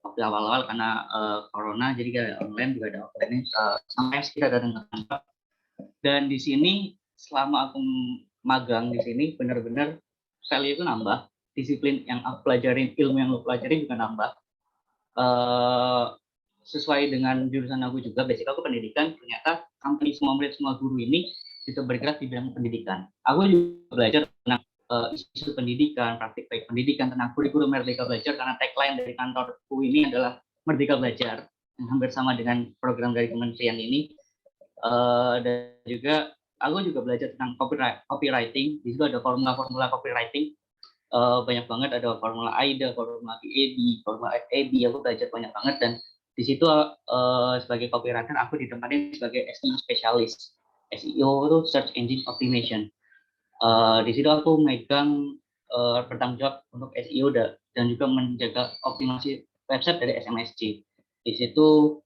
Waktu awal-awal karena corona, jadi ada online juga ada offline, sampai kita datang ke kantor. Dan di sini selama aku magang di sini benar-benar value itu nambah, disiplin yang aku pelajarin, ilmu yang aku pelajarin juga nambah. Sesuai dengan jurusan aku juga, basic aku pendidikan, ternyata hampir semua murid, semua guru ini itu bergerak di bidang pendidikan. Aku juga belajar tentang isu pendidikan, praktik baik pendidikan, tentang kurikulum Merdeka Belajar, karena tagline dari kantorku ini adalah Merdeka Belajar, yang hampir sama dengan program dari kementerian ini. Dan juga aku juga belajar tentang copywriting. Di situ ada formula-formula copywriting, banyak banget, ada formula AIDA, formula BAB, formula FAB. Aku belajar banyak banget, dan di situ sebagai copywriter aku ditempatin sebagai SEO spesialis. SEO itu Search Engine Optimization. Di situ aku megang bertanggung jawab untuk SEO dan juga menjaga optimasi website dari SMSC. Di situ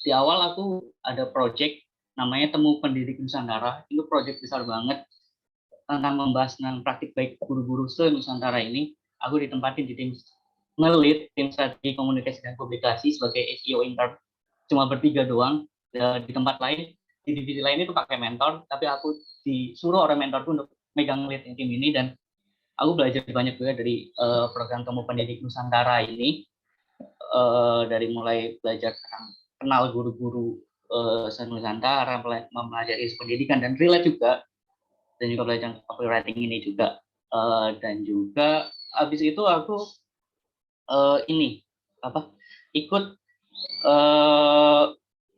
di awal aku ada project namanya Temu Pendidik Nusantara. Itu project besar banget tentang membahas tentang praktik baik guru-guru se-Nusantara ini. Aku ditempatin di tim nge-lead tim strategi komunikasi dan publikasi sebagai SEO intern. Cuma bertiga doang. Di tempat lain, di divisi lain itu pakai mentor, tapi aku disuruh orang mentorku untuk megang lead tim ini, dan aku belajar banyak juga dari program Temu Pendidik Nusantara ini. Dari mulai belajar tentang kenal guru-guru se-Nusantara, mempelajari pendidikan dan relate juga, dan juga belajar copywriting ini juga. Dan juga habis itu aku ikut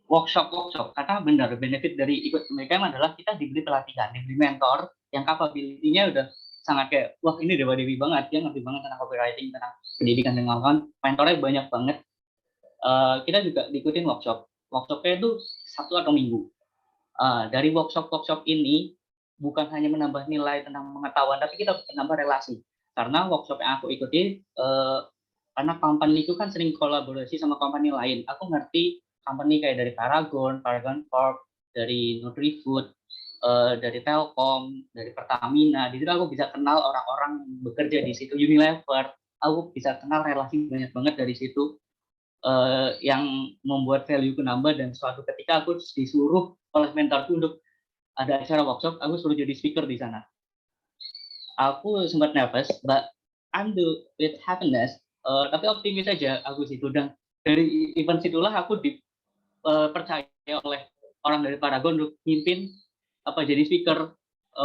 workshop, karena benar benefit dari ikut mereka adalah kita diberi pelatihan, diberi mentor yang capability-nya udah sangat kayak, wah ini dewa-dewi banget, dia ngerti banget tentang copywriting, tentang pendidikan dan kawan-kawan, mentornya banyak banget. Kita juga diikutin workshopnya itu Sabtu atau Minggu. Dari workshop ini bukan hanya menambah nilai tentang pengetahuan, tapi kita menambah relasi. Karena workshop yang aku ikuti, karena company itu kan sering kolaborasi sama company lain. Aku ngerti company kayak dari Paragon Corp, dari Nutrifood, dari Telkom, dari Pertamina. Di situ aku bisa kenal orang-orang yang bekerja di situ, Unilever. Aku bisa kenal relasi banyak banget dari situ, yang membuat value ku nambah. Dan suatu ketika aku disuruh oleh mentorku untuk ada acara workshop, aku suruh jadi speaker di sana. Aku sempat nervous, but I'm do with happiness. Tapi optimis aja aku situ, dan dari event situlah aku dipercaya oleh orang dari Paragon untuk mimpin jadi speaker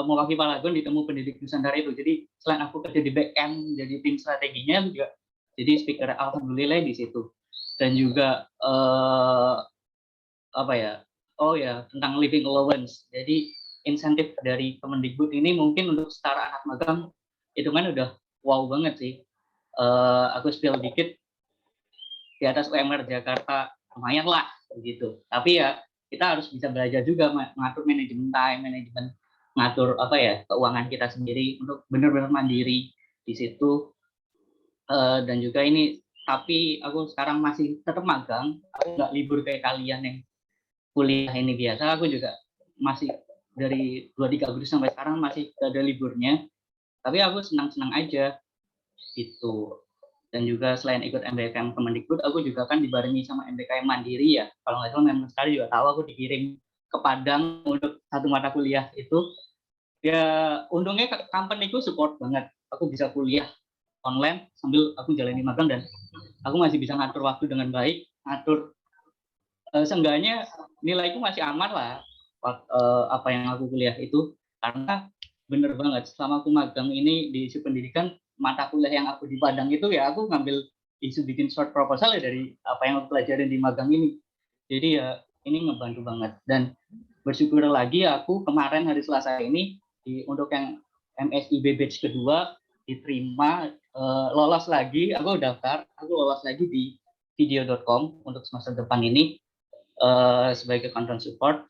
mewakili Paragon di Temu Pendidik Nusantara itu. Jadi selain aku kerja di back end jadi tim strateginya, juga jadi speaker alhamdulillah di situ. Dan juga tentang living allowance. Jadi insentif dari Kemendikbud ini mungkin untuk setara anak magang itu kan udah wow banget sih. Aku spill dikit, di atas UMR Jakarta lumayan lah begitu. Tapi ya kita harus bisa belajar juga mengatur manajemen time, manajemen ngatur keuangan kita sendiri untuk benar-benar mandiri di situ. Dan juga ini, tapi aku sekarang masih tetap magang, aku nggak libur kayak kalian yang kuliah ini biasa. Aku juga masih dari 23 Agustus sampai sekarang masih ada liburnya, tapi aku senang-senang aja gitu. Dan juga selain ikut MBKM Kemendikbud, aku juga kan dibarengi sama MBKM Mandiri ya. Kalau nggak salah memang sekali juga tahu, aku dikirim ke Padang untuk satu mata kuliah itu. Ya untungnya company-ku support banget. Aku bisa kuliah online sambil aku jalani magang, dan aku masih bisa ngatur waktu dengan baik, ngatur seenggaknya nilaiku masih aman lah apa yang aku kuliah itu. Karena bener banget selama aku magang ini di isu pendidikan, mata kuliah yang aku di Padang itu ya aku ngambil isu bikin short proposal ya dari apa yang aku pelajarin di magang ini. Jadi ya ini ngebantu banget. Dan bersyukur lagi aku kemarin hari Selasa ini untuk yang MSIB batch kedua diterima, lolos lagi. Aku daftar, aku lolos lagi di video.com untuk semester depan ini sebagai content support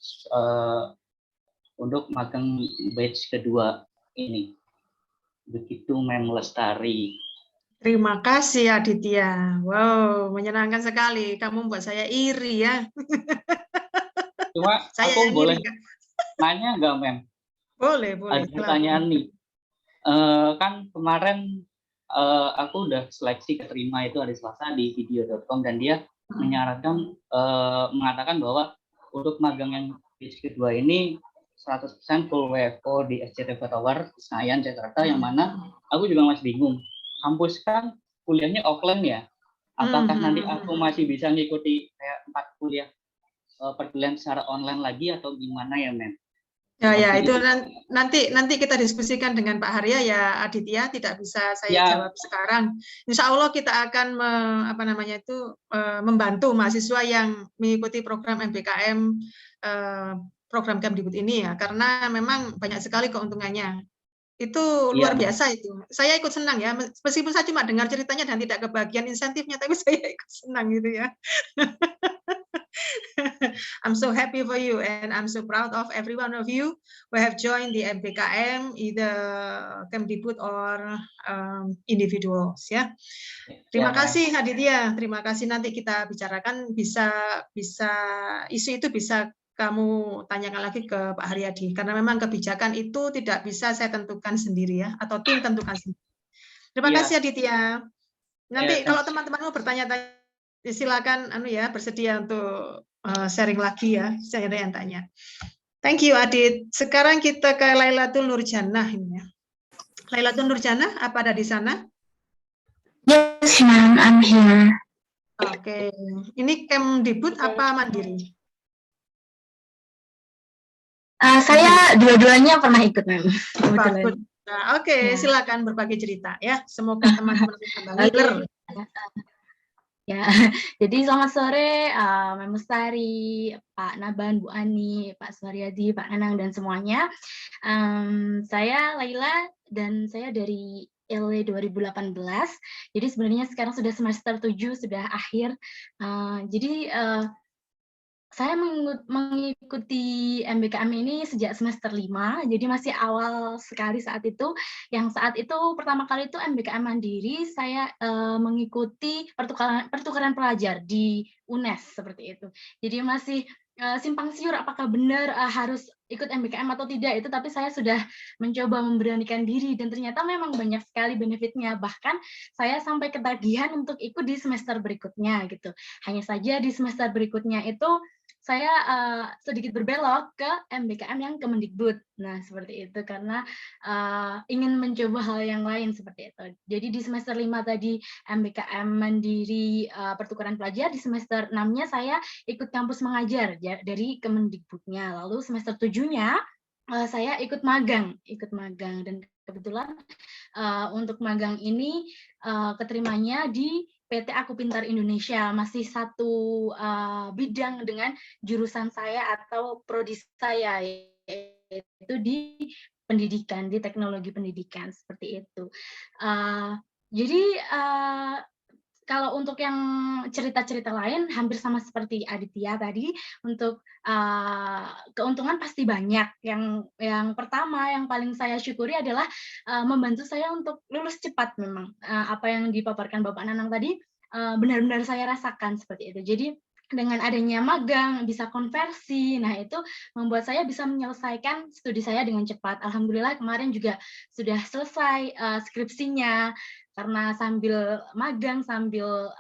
untuk magang batch kedua ini. Begitu Mem Lestari. Terima kasih Aditya. Wow, menyenangkan sekali. Kamu membuat saya iri ya. Cuma saya aku boleh iri, nanya nggak Mem? Boleh. Ada pertanyaan nih. Kan kemarin aku udah seleksi keterima itu hari Selasa di video.com, dan dia menyarankan mengatakan bahwa untuk magang yang batch kedua ini 100% full WFO di SCTV Tower Senayan Jakarta, yang mana aku juga masih bingung. Kampus kan kuliahnya offline ya. Apakah nanti aku masih bisa ngikuti kayak 4 kuliah perkuliahan secara online lagi atau gimana ya, Men? Ya, itu nanti kita diskusikan dengan Pak Harya ya, Aditya, tidak bisa saya jawab sekarang. Insya Allah kita akan membantu mahasiswa yang mengikuti program MBKM, program Kemdikbud ini ya, karena memang banyak sekali keuntungannya. Itu luar biasa itu. Saya ikut senang ya, meskipun saya cuma dengar ceritanya dan tidak kebagian insentifnya, tapi saya ikut senang gitu ya. I'm so happy for you and I'm so proud of every one of you who have joined the MBKM, either Kemdikbud or individuals ya. Terima kasih Aditya, terima kasih. Nanti kita bicarakan, bisa isu itu bisa kamu tanyakan lagi ke Pak Haryadi, karena memang kebijakan itu tidak bisa saya tentukan sendiri ya, atau tim tentukan sendiri. Terima kasih Aditya. Nanti kalau teman-teman mau bertanya-tanya, silakan bersedia untuk sharing lagi ya, saya ada yang tanya. Thank you Adit. Sekarang kita ke Lailatul Nurjannah ini ya. Lailatul Nurjannah, apa ada di sana? Yes, ma'am, I'm here. Oke. Ini Kemdikbud apa mandiri? Saya dua-duanya pernah ikut, ma'am. Nah, oke, silakan berbagi cerita ya. Semoga teman-teman bisa belajar. Ya, jadi selamat sore, Mbak Mustari, Pak Naban, Bu Ani, Pak Suharyadi, Pak Nanang, dan semuanya. Saya Laila dan saya dari LE 2018. Jadi sebenarnya sekarang sudah semester 7, sudah akhir. Jadi saya mengikuti MBKM ini sejak semester 5, jadi masih awal sekali saat itu. Yang saat itu pertama kali itu MBKM Mandiri, saya mengikuti pertukaran pelajar di UNES seperti itu. Jadi masih simpang siur apakah benar harus ikut MBKM atau tidak itu, tapi saya sudah mencoba memberanikan diri dan ternyata memang banyak sekali benefitnya. Bahkan saya sampai ketagihan untuk ikut di semester berikutnya gitu. Hanya saja di semester berikutnya itu saya sedikit berbelok ke MBKM yang Kemendikbud. Nah, seperti itu karena ingin mencoba hal yang lain seperti itu. Jadi di semester 5 tadi MBKM Mandiri pertukaran pelajar, di semester 6-nya saya ikut kampus mengajar dari Kemendikbudnya. Lalu semester 7-nya saya ikut magang dan kebetulan untuk magang ini keterimanya di PT Aku Pintar Indonesia, masih satu bidang dengan jurusan saya atau prodi saya, yaitu di pendidikan, di teknologi pendidikan, seperti itu. Jadi kalau untuk yang cerita-cerita lain hampir sama seperti Aditya tadi, untuk keuntungan pasti banyak. Yang pertama yang paling saya syukuri adalah membantu saya untuk lulus cepat memang. Apa yang dipaparkan Bapak Nanang tadi benar-benar saya rasakan seperti itu. Jadi dengan adanya magang, bisa konversi, nah itu membuat saya bisa menyelesaikan studi saya dengan cepat. Alhamdulillah kemarin juga sudah selesai skripsinya, karena sambil magang, sambil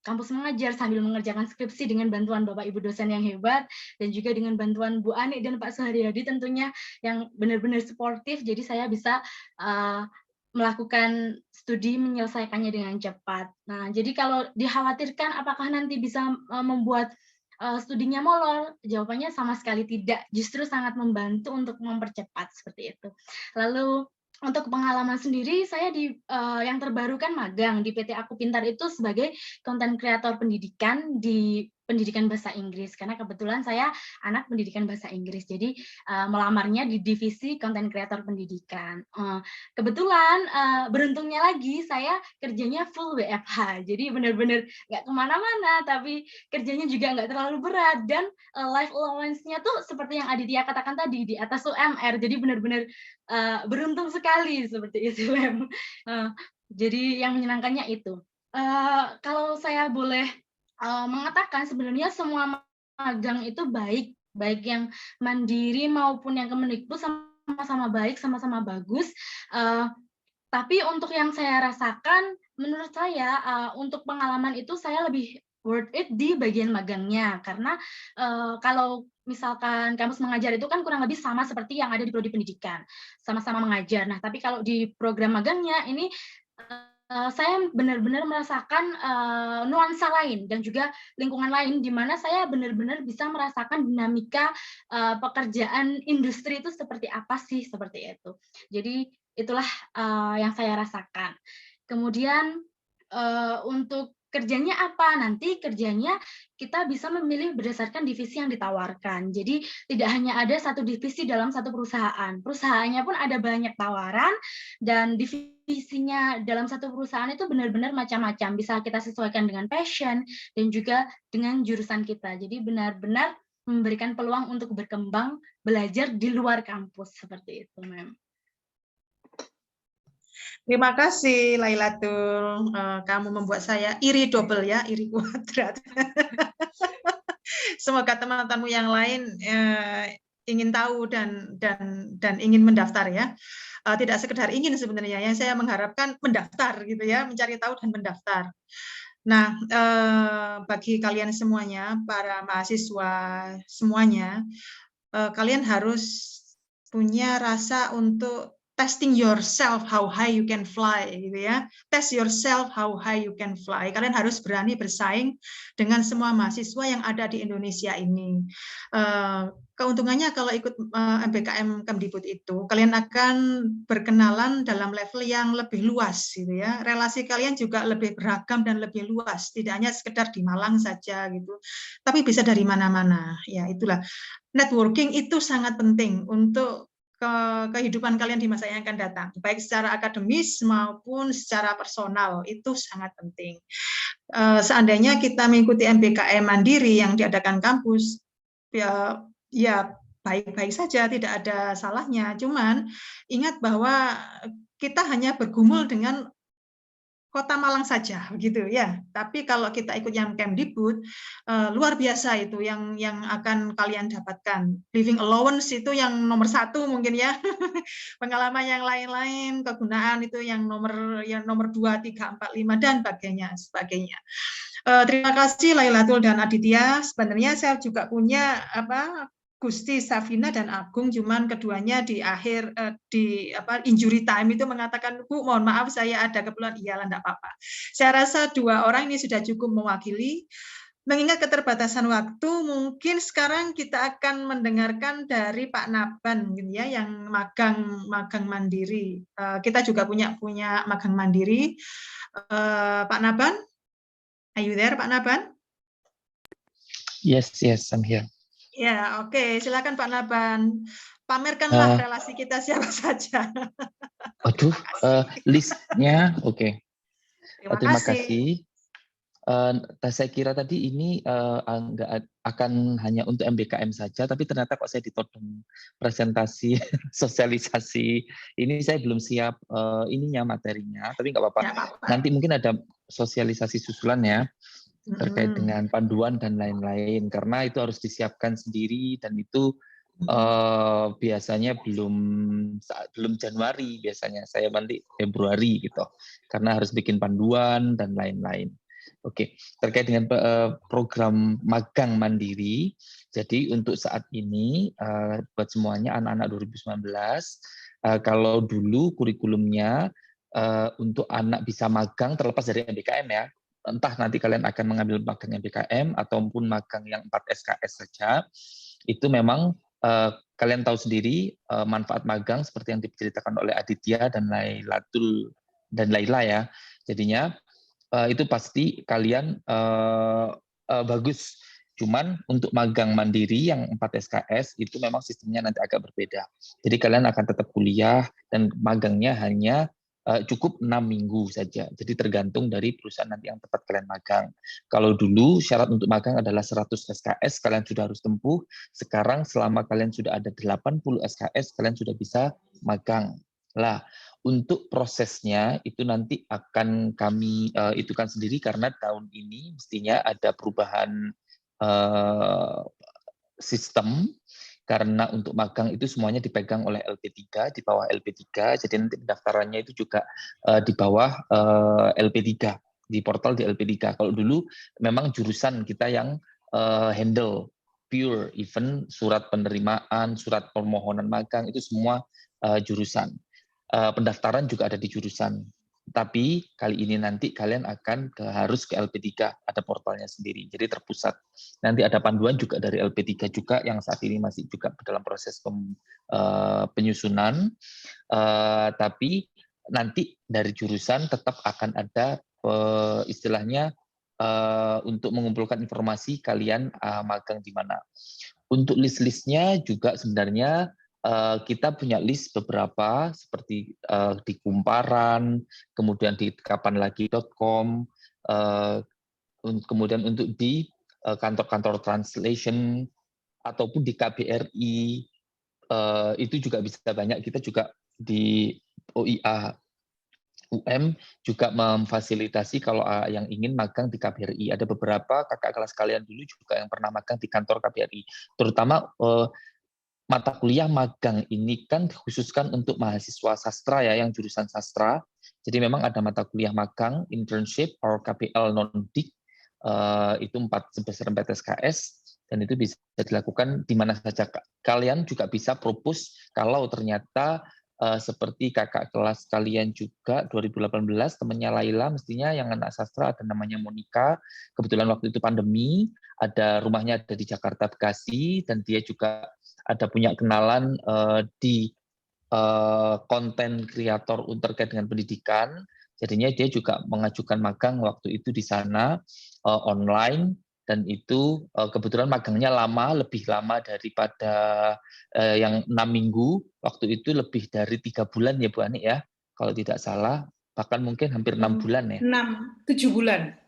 kampus mengajar, sambil mengerjakan skripsi dengan bantuan Bapak Ibu dosen yang hebat, dan juga dengan bantuan Bu Ani dan Pak Suharyadi tentunya yang benar-benar suportif, jadi saya bisa melakukan studi menyelesaikannya dengan cepat. Nah, jadi kalau dikhawatirkan apakah nanti bisa membuat studinya molor, jawabannya sama sekali tidak. Justru sangat membantu untuk mempercepat seperti itu. Lalu untuk pengalaman sendiri, saya yang terbaru kan magang di PT Aku Pintar itu sebagai konten kreator pendidikan di pendidikan bahasa Inggris, karena kebetulan saya anak pendidikan bahasa Inggris, jadi melamarnya di divisi konten kreator pendidikan. Kebetulan beruntungnya lagi saya kerjanya full WFH, jadi benar-benar nggak kemana-mana, tapi kerjanya juga nggak terlalu berat, dan life allowance-nya tuh seperti yang Aditya katakan tadi, di atas UMR, jadi benar-benar beruntung sekali seperti itu. Jadi yang menyenangkannya itu. Kalau saya boleh mengatakan sebenarnya semua magang itu baik yang mandiri maupun yang Kemendikbud sama-sama baik, sama-sama bagus. Tapi untuk yang saya rasakan, menurut saya untuk pengalaman itu saya lebih worth it di bagian magangnya, karena kalau misalkan kampus mengajar itu kan kurang lebih sama seperti yang ada di prodi pendidikan, sama-sama mengajar. Nah, tapi kalau di program magangnya ini saya benar-benar merasakan nuansa lain dan juga lingkungan lain, di mana saya benar-benar bisa merasakan dinamika pekerjaan industri itu seperti apa sih, seperti itu. Jadi itulah yang saya rasakan. Kemudian untuk kerjanya apa? Nanti kerjanya kita bisa memilih berdasarkan divisi yang ditawarkan. Jadi tidak hanya ada satu divisi dalam satu perusahaan. Perusahaannya pun ada banyak tawaran, dan divisinya dalam satu perusahaan itu benar-benar macam-macam. Bisa kita sesuaikan dengan passion dan juga dengan jurusan kita. Jadi benar-benar memberikan peluang untuk berkembang, belajar di luar kampus, seperti itu, Mem. Terima kasih Lailatul, kamu membuat saya iri double ya, iri kuadrat. Semoga teman-temanmu yang lain ingin tahu dan ingin mendaftar ya. Tidak sekedar ingin sebenarnya, yang saya mengharapkan mendaftar gitu ya, mencari tahu dan mendaftar. Nah, bagi kalian semuanya, para mahasiswa semuanya, kalian harus punya rasa untuk testing yourself how high you can fly gitu ya. Test yourself how high you can fly. Kalian harus berani bersaing dengan semua mahasiswa yang ada di Indonesia ini. Keuntungannya kalau ikut MBKM Kemdikbud itu, kalian akan berkenalan dalam level yang lebih luas gitu ya. Relasi kalian juga lebih beragam dan lebih luas, tidak hanya sekedar di Malang saja gitu. Tapi bisa dari mana-mana. Ya, itulah. Networking itu sangat penting untuk kehidupan kalian di masa yang akan datang, baik secara akademis maupun secara personal, itu sangat penting. Seandainya kita mengikuti MBKM mandiri yang diadakan kampus, ya baik-baik saja, tidak ada salahnya. Cuman ingat bahwa kita hanya bergumul dengan Kota Malang saja, begitu ya. Tapi kalau kita ikut yang Kemdikbud, luar biasa itu yang akan kalian dapatkan. Living allowance itu yang nomor 1 mungkin ya. Pengalaman yang lain-lain, kegunaan itu yang nomor 2, 3, 4, 5 dan sebagainya. Terima kasih Lailatul dan Aditya. Sebenarnya saya juga punya Gusti, Safina dan Agung, cuman keduanya di akhir injury time itu mengatakan, Bu, mohon maaf saya ada keperluan. Iyalah, enggak apa-apa. Saya rasa 2 orang ini sudah cukup mewakili. Mengingat keterbatasan waktu, mungkin sekarang kita akan mendengarkan dari Pak Naban gitu ya, yang magang mandiri. Kita juga punya magang mandiri. Pak Naban, are you there, Pak Naban? Yes, I'm here. Ya, oke. Silakan Pak Naban. Pamerkanlah relasi kita siapa saja. Waduh, listnya oke. Terima kasih. Saya kira tadi ini nggak akan hanya untuk MBKM saja, tapi ternyata kok saya ditodong presentasi sosialisasi. Ini saya belum siap materinya, tapi nggak apa-apa. Nanti mungkin ada sosialisasi susulan ya, terkait dengan panduan dan lain-lain, karena itu harus disiapkan sendiri dan itu biasanya belum Januari, biasanya saya nanti Februari gitu, karena harus bikin panduan dan lain-lain. Oke, terkait dengan program magang mandiri, jadi untuk saat ini buat semuanya anak-anak 2019, kalau dulu kurikulumnya untuk anak bisa magang terlepas dari MBKM ya, entah nanti kalian akan mengambil magang MBKM ataupun magang yang 4 SKS saja, itu memang kalian tahu sendiri manfaat magang seperti yang diceritakan oleh Aditya dan Lailatul dan Laila ya. Jadinya itu pasti kalian bagus. Cuman untuk magang mandiri yang 4 SKS itu memang sistemnya nanti agak berbeda. Jadi kalian akan tetap kuliah dan magangnya hanya cukup 6 minggu saja. Jadi tergantung dari perusahaan nanti yang tempat kalian magang. Kalau dulu syarat untuk magang adalah 100 SKS, kalian sudah harus tempuh. Sekarang selama kalian sudah ada 80 SKS, kalian sudah bisa magang. Lah, untuk prosesnya itu nanti akan kami itukan sendiri karena tahun ini mestinya ada perubahan sistem. Karena untuk magang itu semuanya dipegang oleh LP3, di bawah LP3, jadi nanti pendaftarannya itu juga di bawah LP3. di portal di LP3. Kalau dulu memang jurusan kita yang handle pure event, surat penerimaan, surat permohonan magang itu semua jurusan. Pendaftaran juga ada di jurusan. Tapi kali ini nanti kalian akan harus ke LP3, ada portalnya sendiri. Jadi terpusat. Nanti ada panduan juga dari LP3 juga yang saat ini masih juga dalam proses penyusunan. Tapi nanti dari jurusan tetap akan ada istilahnya untuk mengumpulkan informasi kalian magang di mana. Untuk list-listnya juga sebenarnya kita punya list beberapa seperti di Kumparan, kemudian di kapanlagi.com, kemudian untuk di kantor-kantor translation ataupun di KBRI itu juga bisa banyak. Kita juga di OIA UM juga memfasilitasi kalau yang ingin magang di KBRI. Ada beberapa kakak kelas kalian dulu juga yang pernah magang di kantor KBRI, terutama mata kuliah magang ini kan dikhususkan untuk mahasiswa sastra ya, yang jurusan sastra. Jadi memang ada mata kuliah magang, internship, or KPL non-dik, itu 4 semester 4 SKS, dan itu bisa dilakukan di mana saja. Kalian juga bisa propose kalau ternyata seperti kakak kelas kalian juga 2018, temannya Laila, mestinya yang anak sastra ada namanya Monica, kebetulan waktu itu pandemi, ada rumahnya ada di Jakarta Bekasi, dan dia juga ada punya kenalan di konten kreator terkait dengan pendidikan, jadinya dia juga mengajukan magang waktu itu di sana online, dan itu kebetulan magangnya lebih lama daripada yang 6 minggu, waktu itu lebih dari 3 bulan ya Bu Ani ya, kalau tidak salah, bahkan mungkin hampir 6 bulan ya. 7 bulan.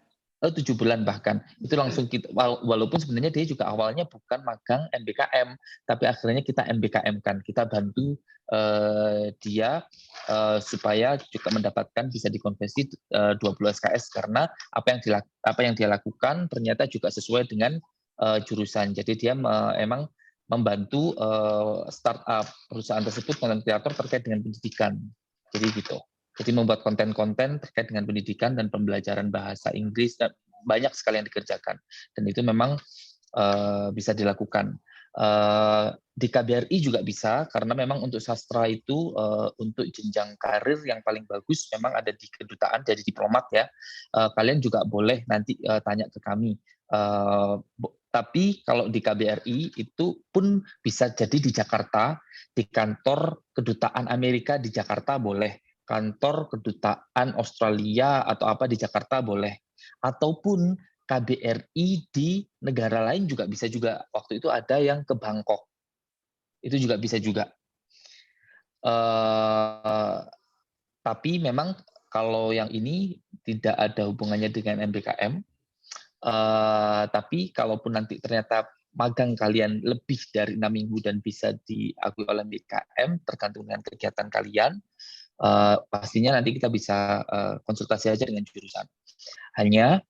7 bulan bahkan. Itu langsung kita, walaupun sebenarnya dia juga awalnya bukan magang MBKM, tapi akhirnya kita MBKM-kan. Kita bantu dia supaya juga mendapatkan bisa dikonversi 20 SKS, karena apa yang dia lakukan ternyata juga sesuai dengan jurusan. Jadi dia emang membantu startup perusahaan tersebut, konten kreator terkait dengan pendidikan. Jadi gitu. Jadi membuat konten-konten terkait dengan pendidikan dan pembelajaran bahasa Inggris, dan banyak sekali yang dikerjakan. Dan itu memang bisa dilakukan. Di KBRI juga bisa, karena memang untuk sastra itu untuk jenjang karir yang paling bagus memang ada di kedutaan, jadi diplomat ya. Kalian juga boleh nanti tanya ke kami. Tapi kalau di KBRI itu pun bisa jadi di Jakarta, di kantor kedutaan Amerika di Jakarta boleh, kantor kedutaan Australia atau apa di Jakarta boleh, ataupun KBRI di negara lain juga bisa juga. Waktu itu ada yang ke Bangkok, itu juga bisa juga. Tapi memang kalau yang ini tidak ada hubungannya dengan MBKM, tapi kalaupun nanti ternyata magang kalian lebih dari 6 minggu dan bisa diakui oleh MBKM, tergantung dengan kegiatan kalian, pastinya nanti kita bisa konsultasi aja dengan jurusan. Hanya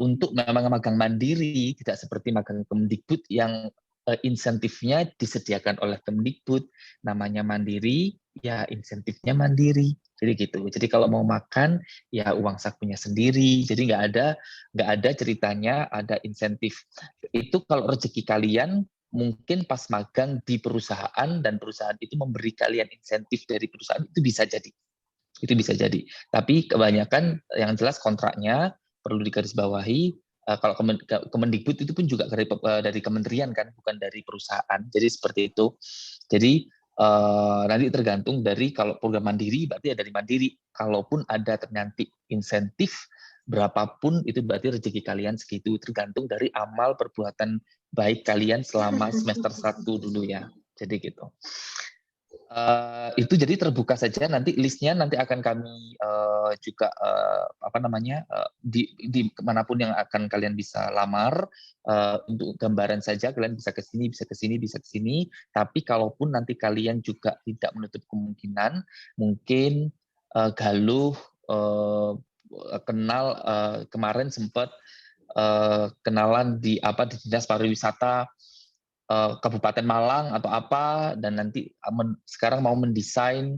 untuk memang magang mandiri, tidak seperti magang Kemdikbud yang insentifnya disediakan oleh Kemdikbud, namanya mandiri, ya insentifnya mandiri. Jadi gitu. Jadi kalau mau makan, ya uang sakunya sendiri. Jadi nggak ada ceritanya ada insentif. Itu kalau rezeki kalian mungkin pas magang di perusahaan dan perusahaan itu memberi kalian insentif dari perusahaan, itu bisa jadi. Itu bisa jadi. Tapi kebanyakan yang jelas kontraknya perlu digarisbawahi, kalau Kemendikbud itu pun juga dari kementerian kan, bukan dari perusahaan. Jadi seperti itu. Jadi nanti tergantung dari, kalau program mandiri berarti ya dari mandiri. Kalaupun ada ternyata insentif berapapun, itu berarti rezeki kalian segitu, tergantung dari amal perbuatan baik kalian selama semester 1 dulu ya. Jadi gitu. Itu jadi terbuka saja, nanti listnya nanti akan kami juga di manapun yang akan kalian bisa lamar, untuk gambaran saja kalian bisa ke sini, bisa ke sini, bisa ke sini. Tapi kalaupun nanti kalian juga tidak menutup kemungkinan, mungkin Galuh kenal kemarin sempat kenalan di Dinas Pariwisata Kabupaten Malang atau apa, dan nanti sekarang mau mendesain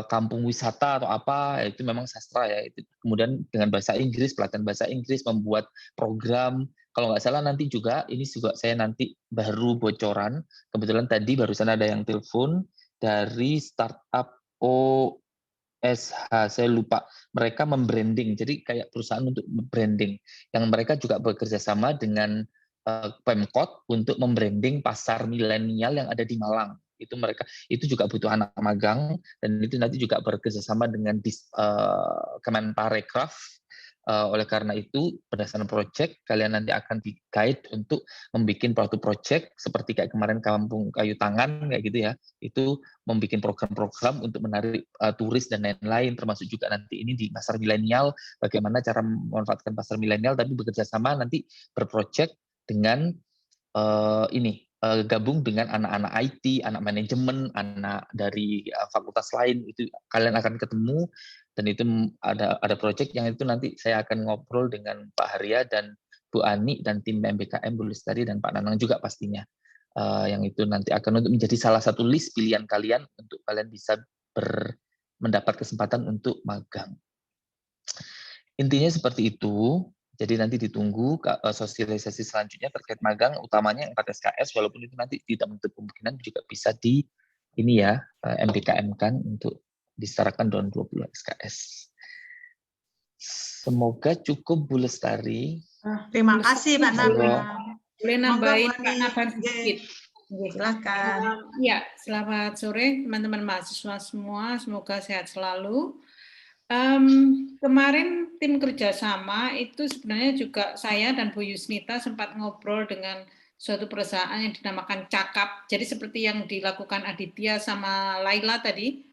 kampung wisata atau apa, itu memang sastra ya. Itu. Kemudian dengan bahasa Inggris, pelatihan bahasa Inggris, membuat program. Kalau nggak salah nanti juga, ini juga saya nanti baru bocoran. Kebetulan tadi barusan ada yang telepon dari startup OSH, saya lupa. Mereka membranding, jadi kayak perusahaan untuk branding. Yang mereka juga bekerja sama dengan Pemkot untuk membranding pasar milenial yang ada di Malang. Itu mereka itu juga butuh anak magang, dan itu nanti juga bekerjasama dengan Kemenparekraf. Oleh karena itu berdasarkan proyek kalian nanti akan di-guide untuk membuat suatu proyek seperti kayak kemarin Kampung Kayu Tangan kayak gitu ya. Itu membuat program-program untuk menarik turis dan lain-lain, termasuk juga nanti ini di pasar milenial, bagaimana cara memanfaatkan pasar milenial, tapi bekerja sama nanti berproyek dengan gabung dengan anak-anak IT, anak manajemen, anak dari fakultas lain, itu kalian akan ketemu, dan itu ada proyek yang itu nanti saya akan ngobrol dengan Pak Haria dan Bu Ani dan tim MBKM Bu Lestari dan Pak Nanang juga pastinya, yang itu nanti akan untuk menjadi salah satu list pilihan kalian untuk kalian bisa mendapat kesempatan untuk magang. Intinya seperti itu. Jadi nanti ditunggu sosialisasi selanjutnya terkait magang, utamanya 4 SKS, walaupun itu nanti tidak menutup kemungkinan juga bisa di ini ya MBKM kan untuk disetarakan dalam 20 SKS. Semoga cukup Bu Lestari. Terima kasih Pak Naban. Boleh nambahin Pak Naban sedikit. Silakan. Ya, selamat sore teman-teman mahasiswa semua, semoga sehat selalu. Kemarin tim kerjasama itu sebenarnya juga saya dan Bu Yusnita sempat ngobrol dengan suatu perusahaan yang dinamakan Cakap. Jadi seperti yang dilakukan Aditya sama Laila tadi,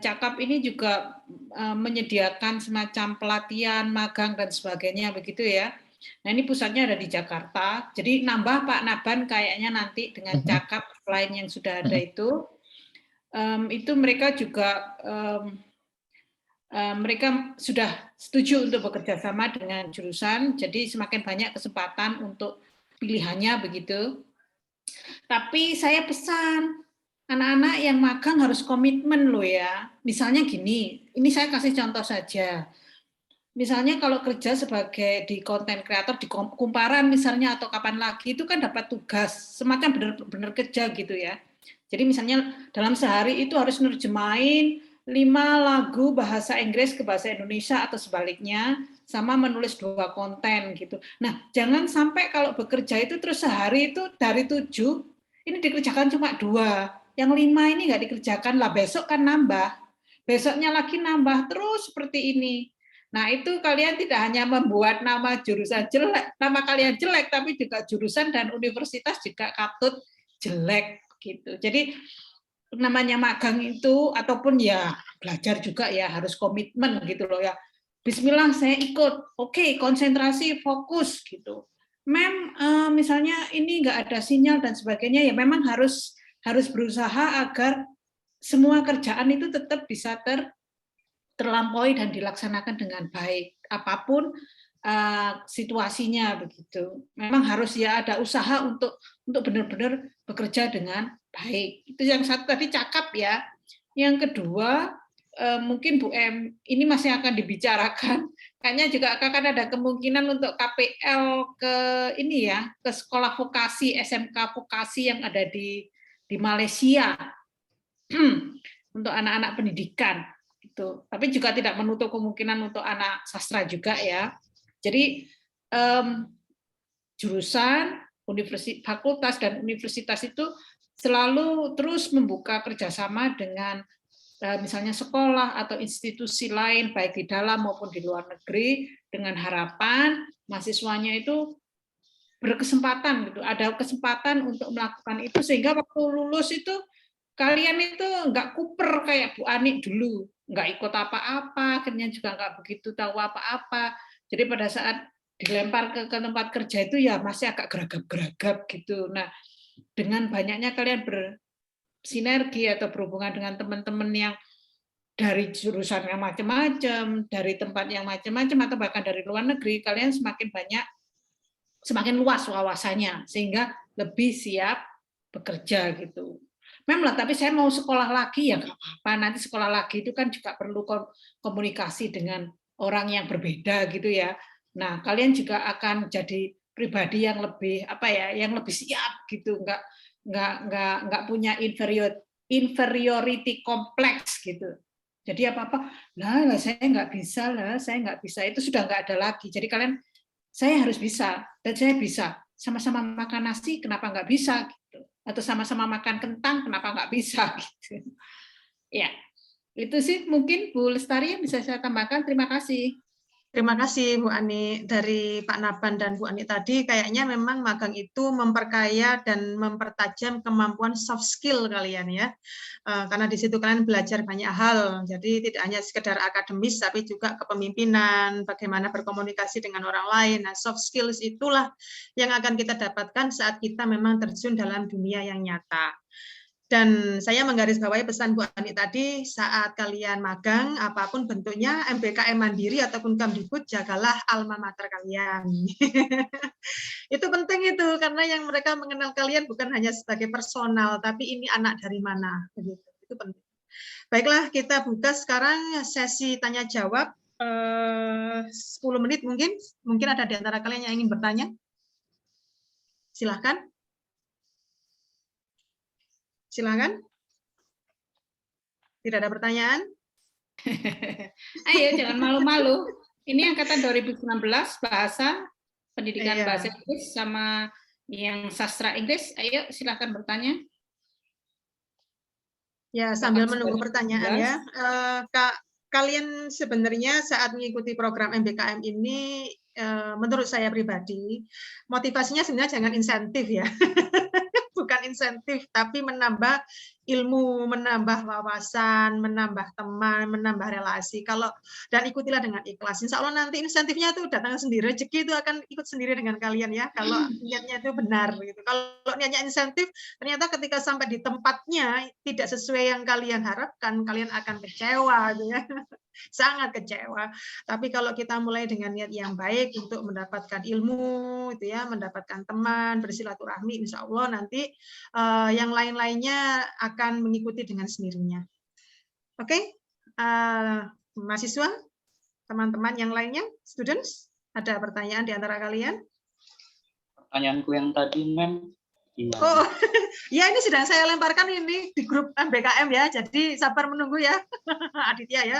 Cakap ini juga menyediakan semacam pelatihan, magang dan sebagainya begitu ya. Nah ini pusatnya ada di Jakarta. Jadi nambah Pak Naban kayaknya nanti dengan Cakap selain yang sudah ada itu mereka juga mereka sudah setuju untuk bekerja sama dengan jurusan, jadi semakin banyak kesempatan untuk pilihannya begitu. Tapi saya pesan, anak-anak yang magang harus komitmen loh ya. Misalnya gini, ini saya kasih contoh saja. Misalnya kalau kerja sebagai di konten kreator, di Kumparan misalnya, atau kapan lagi, itu kan dapat tugas, semacam benar-benar kerja gitu ya. Jadi misalnya dalam sehari itu harus nerjemahin 5 lagu bahasa Inggris ke bahasa Indonesia atau sebaliknya, sama menulis 2 konten gitu. Nah, jangan sampai kalau bekerja itu terus sehari itu dari 7, ini dikerjakan cuma 2, yang 5 ini nggak dikerjakan lah, besok kan nambah, besoknya lagi nambah, terus seperti ini. Nah, itu kalian tidak hanya membuat nama jurusan jelek, nama kalian jelek, tapi juga jurusan dan universitas juga katut jelek gitu. Jadi namanya magang itu ataupun ya belajar juga ya harus komitmen gitu loh ya. Bismillah saya ikut, oke, konsentrasi, fokus gitu. Misalnya ini nggak ada sinyal dan sebagainya, ya memang harus berusaha agar semua kerjaan itu tetap bisa terlampaui dan dilaksanakan dengan baik, apapun situasinya begitu. Memang harus ya ada usaha untuk benar-benar bekerja dengan baik. Itu yang satu tadi Cakap ya. Yang kedua mungkin Bu M ini masih akan dibicarakan. Kayaknya juga akan ada kemungkinan untuk KPL ke ini ya, ke sekolah vokasi, SMK vokasi yang ada di Malaysia untuk anak-anak pendidikan itu. Tapi juga tidak menutup kemungkinan untuk anak sastra juga ya. Jadi jurusan, fakultas dan universitas itu selalu terus membuka kerjasama dengan misalnya sekolah atau institusi lain baik di dalam maupun di luar negeri, dengan harapan mahasiswanya itu berkesempatan gitu, ada kesempatan untuk melakukan itu sehingga waktu lulus itu kalian itu nggak kuper kayak Bu Ani dulu, nggak ikut apa-apa, akhirnya juga nggak begitu tahu apa-apa. Jadi pada saat dilempar ke tempat kerja itu ya masih agak geragap-geragap gitu. Nah, dengan banyaknya kalian bersinergi atau berhubungan dengan teman-teman yang dari jurusan yang macam-macam, dari tempat yang macam-macam, atau bahkan dari luar negeri, kalian semakin luas wawasannya, sehingga lebih siap bekerja gitu. Mem lah, tapi saya mau sekolah lagi ya nggak apa-apa. Nanti sekolah lagi itu kan juga perlu komunikasi dengan orang yang berbeda gitu ya. Nah, kalian juga akan jadi pribadi yang lebih apa ya, yang lebih siap gitu, nggak punya inferiority complex gitu. Jadi apa-apa, lah saya nggak bisa lah, saya nggak bisa, itu sudah nggak ada lagi. Jadi kalian, saya harus bisa dan saya bisa. Sama-sama makan nasi, kenapa nggak bisa? Gitu. Atau sama-sama makan kentang, kenapa nggak bisa? Gitu. Ya, itu sih mungkin Bu Lestari yang bisa saya tambahkan. Terima kasih. Terima kasih Bu Ani. Dari Pak Naban dan Bu Ani tadi, kayaknya memang magang itu memperkaya dan mempertajam kemampuan soft skill kalian ya. Karena di situ kalian belajar banyak hal. Jadi tidak hanya sekedar akademis, tapi juga kepemimpinan, bagaimana berkomunikasi dengan orang lain. Nah, soft skills itulah yang akan kita dapatkan saat kita memang terjun dalam dunia yang nyata. Dan saya menggarisbawahi pesan Bu Ani tadi, saat kalian magang, apapun bentuknya, MBKM Mandiri ataupun Kemdikbud, jagalah alma mater kalian. Itu penting itu, karena yang mereka mengenal kalian bukan hanya sebagai personal, tapi ini anak dari mana. Begitu. Itu penting. Baiklah, kita buka sekarang sesi tanya-jawab. 10 menit mungkin. Mungkin ada di antara kalian yang ingin bertanya. Silahkan. Silakan. Tidak ada pertanyaan? Ayo, jangan malu-malu. Ini angkatan 2019 bahasa pendidikan bahasa Inggris sama yang sastra Inggris. Ayo, silakan bertanya. Ya, sambil menunggu pertanyaan ya. Kalian sebenarnya saat mengikuti program MBKM ini, menurut saya pribadi, motivasinya sebenarnya jangan insentif ya. Bukan insentif, tapi menambah ilmu, menambah wawasan, menambah teman, menambah relasi. Dan ikutilah dengan ikhlas. Insya Allah nanti insentifnya itu datang sendiri, rezeki itu akan ikut sendiri dengan kalian ya. Kalau niatnya itu benar gitu. Kalau niatnya insentif, ternyata ketika sampai di tempatnya tidak sesuai yang kalian harapkan, kalian akan kecewa gitu ya. Sangat kecewa. Tapi kalau kita mulai dengan niat yang baik untuk mendapatkan ilmu, itu ya, mendapatkan teman, bersilaturahmi, insya Allah nanti yang lain-lainnya akan mengikuti dengan sendirinya. Oke, mahasiswa, teman-teman yang lainnya, students, ada pertanyaan di antara kalian? Pertanyaanku yang tadi, Mem. Oh, ya ini sedang saya lemparkan ini di grup MBKM ya, jadi sabar menunggu ya, Aditya ya.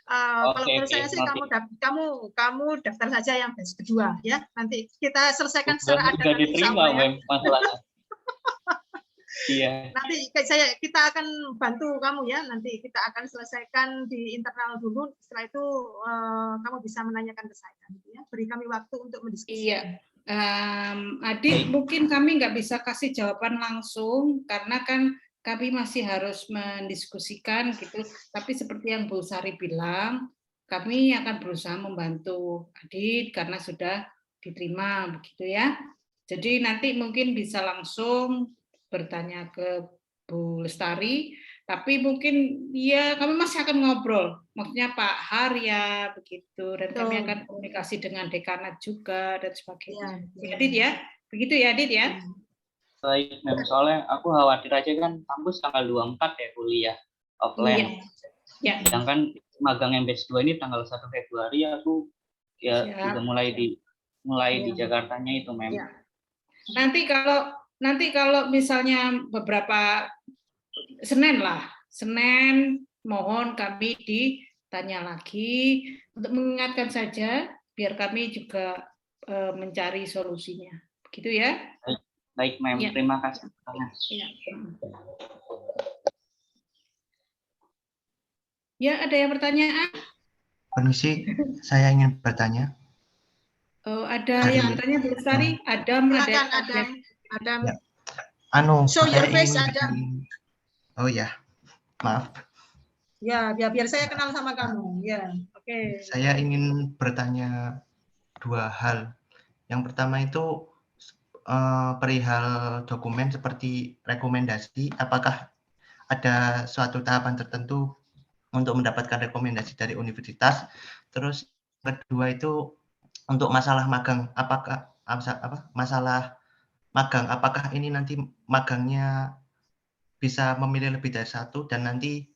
Kalau menurut saya sih kamu daftar saja yang batch kedua ya. Nanti kita selesaikan secara ada. Sudah diterima, Mem, masalahnya. Iya. Nanti kita akan bantu kamu ya. Nanti kita akan selesaikan di internal dulu. Setelah itu kamu bisa menanyakan ke saya. Gitu ya. Beri kami waktu untuk mendiskusikan. Iya. Adit, mungkin kami nggak bisa kasih jawaban langsung karena kan kami masih harus mendiskusikan gitu. Tapi seperti yang Bu Sari bilang, kami akan berusaha membantu Adit karena sudah diterima begitu ya. Jadi nanti mungkin bisa langsung bertanya ke Bu Lestari, tapi mungkin ya kami masih akan ngobrol, maksudnya Pak Harya begitu, dan kami akan komunikasi dengan dekanat juga dan sebagainya. Ya, Adit ya, begitu ya Adit ya. Baik, Mem, soalnya aku khawatir aja kan kampus tanggal 24 ya kuliah offline. Ya. Sedangkan magang yang batch 2 ini tanggal 1 Februari aku ya udah mulai di Jakartanya itu, Mem. Ya. Nanti kalau misalnya beberapa Senin mohon kami ditanya lagi untuk mengingatkan saja biar kami juga mencari solusinya. Begitu ya. Baik, Mem. Ya. Terima kasih. Ya, ada yang pertanyaan? Permisi, saya ingin bertanya. Oh, ada yang bertanya, Bu Lestari? Adam. Ya. Show your face, Adam. Oh ya, maaf. Ya, biar saya kenal sama kamu. Ya, oke. Saya ingin bertanya dua hal. Yang pertama itu perihal dokumen seperti rekomendasi. Apakah ada suatu tahapan tertentu untuk mendapatkan rekomendasi dari universitas? Terus kedua itu untuk masalah magang. Masalah magang? Apakah ini nanti magangnya bisa memilih lebih dari satu dan nanti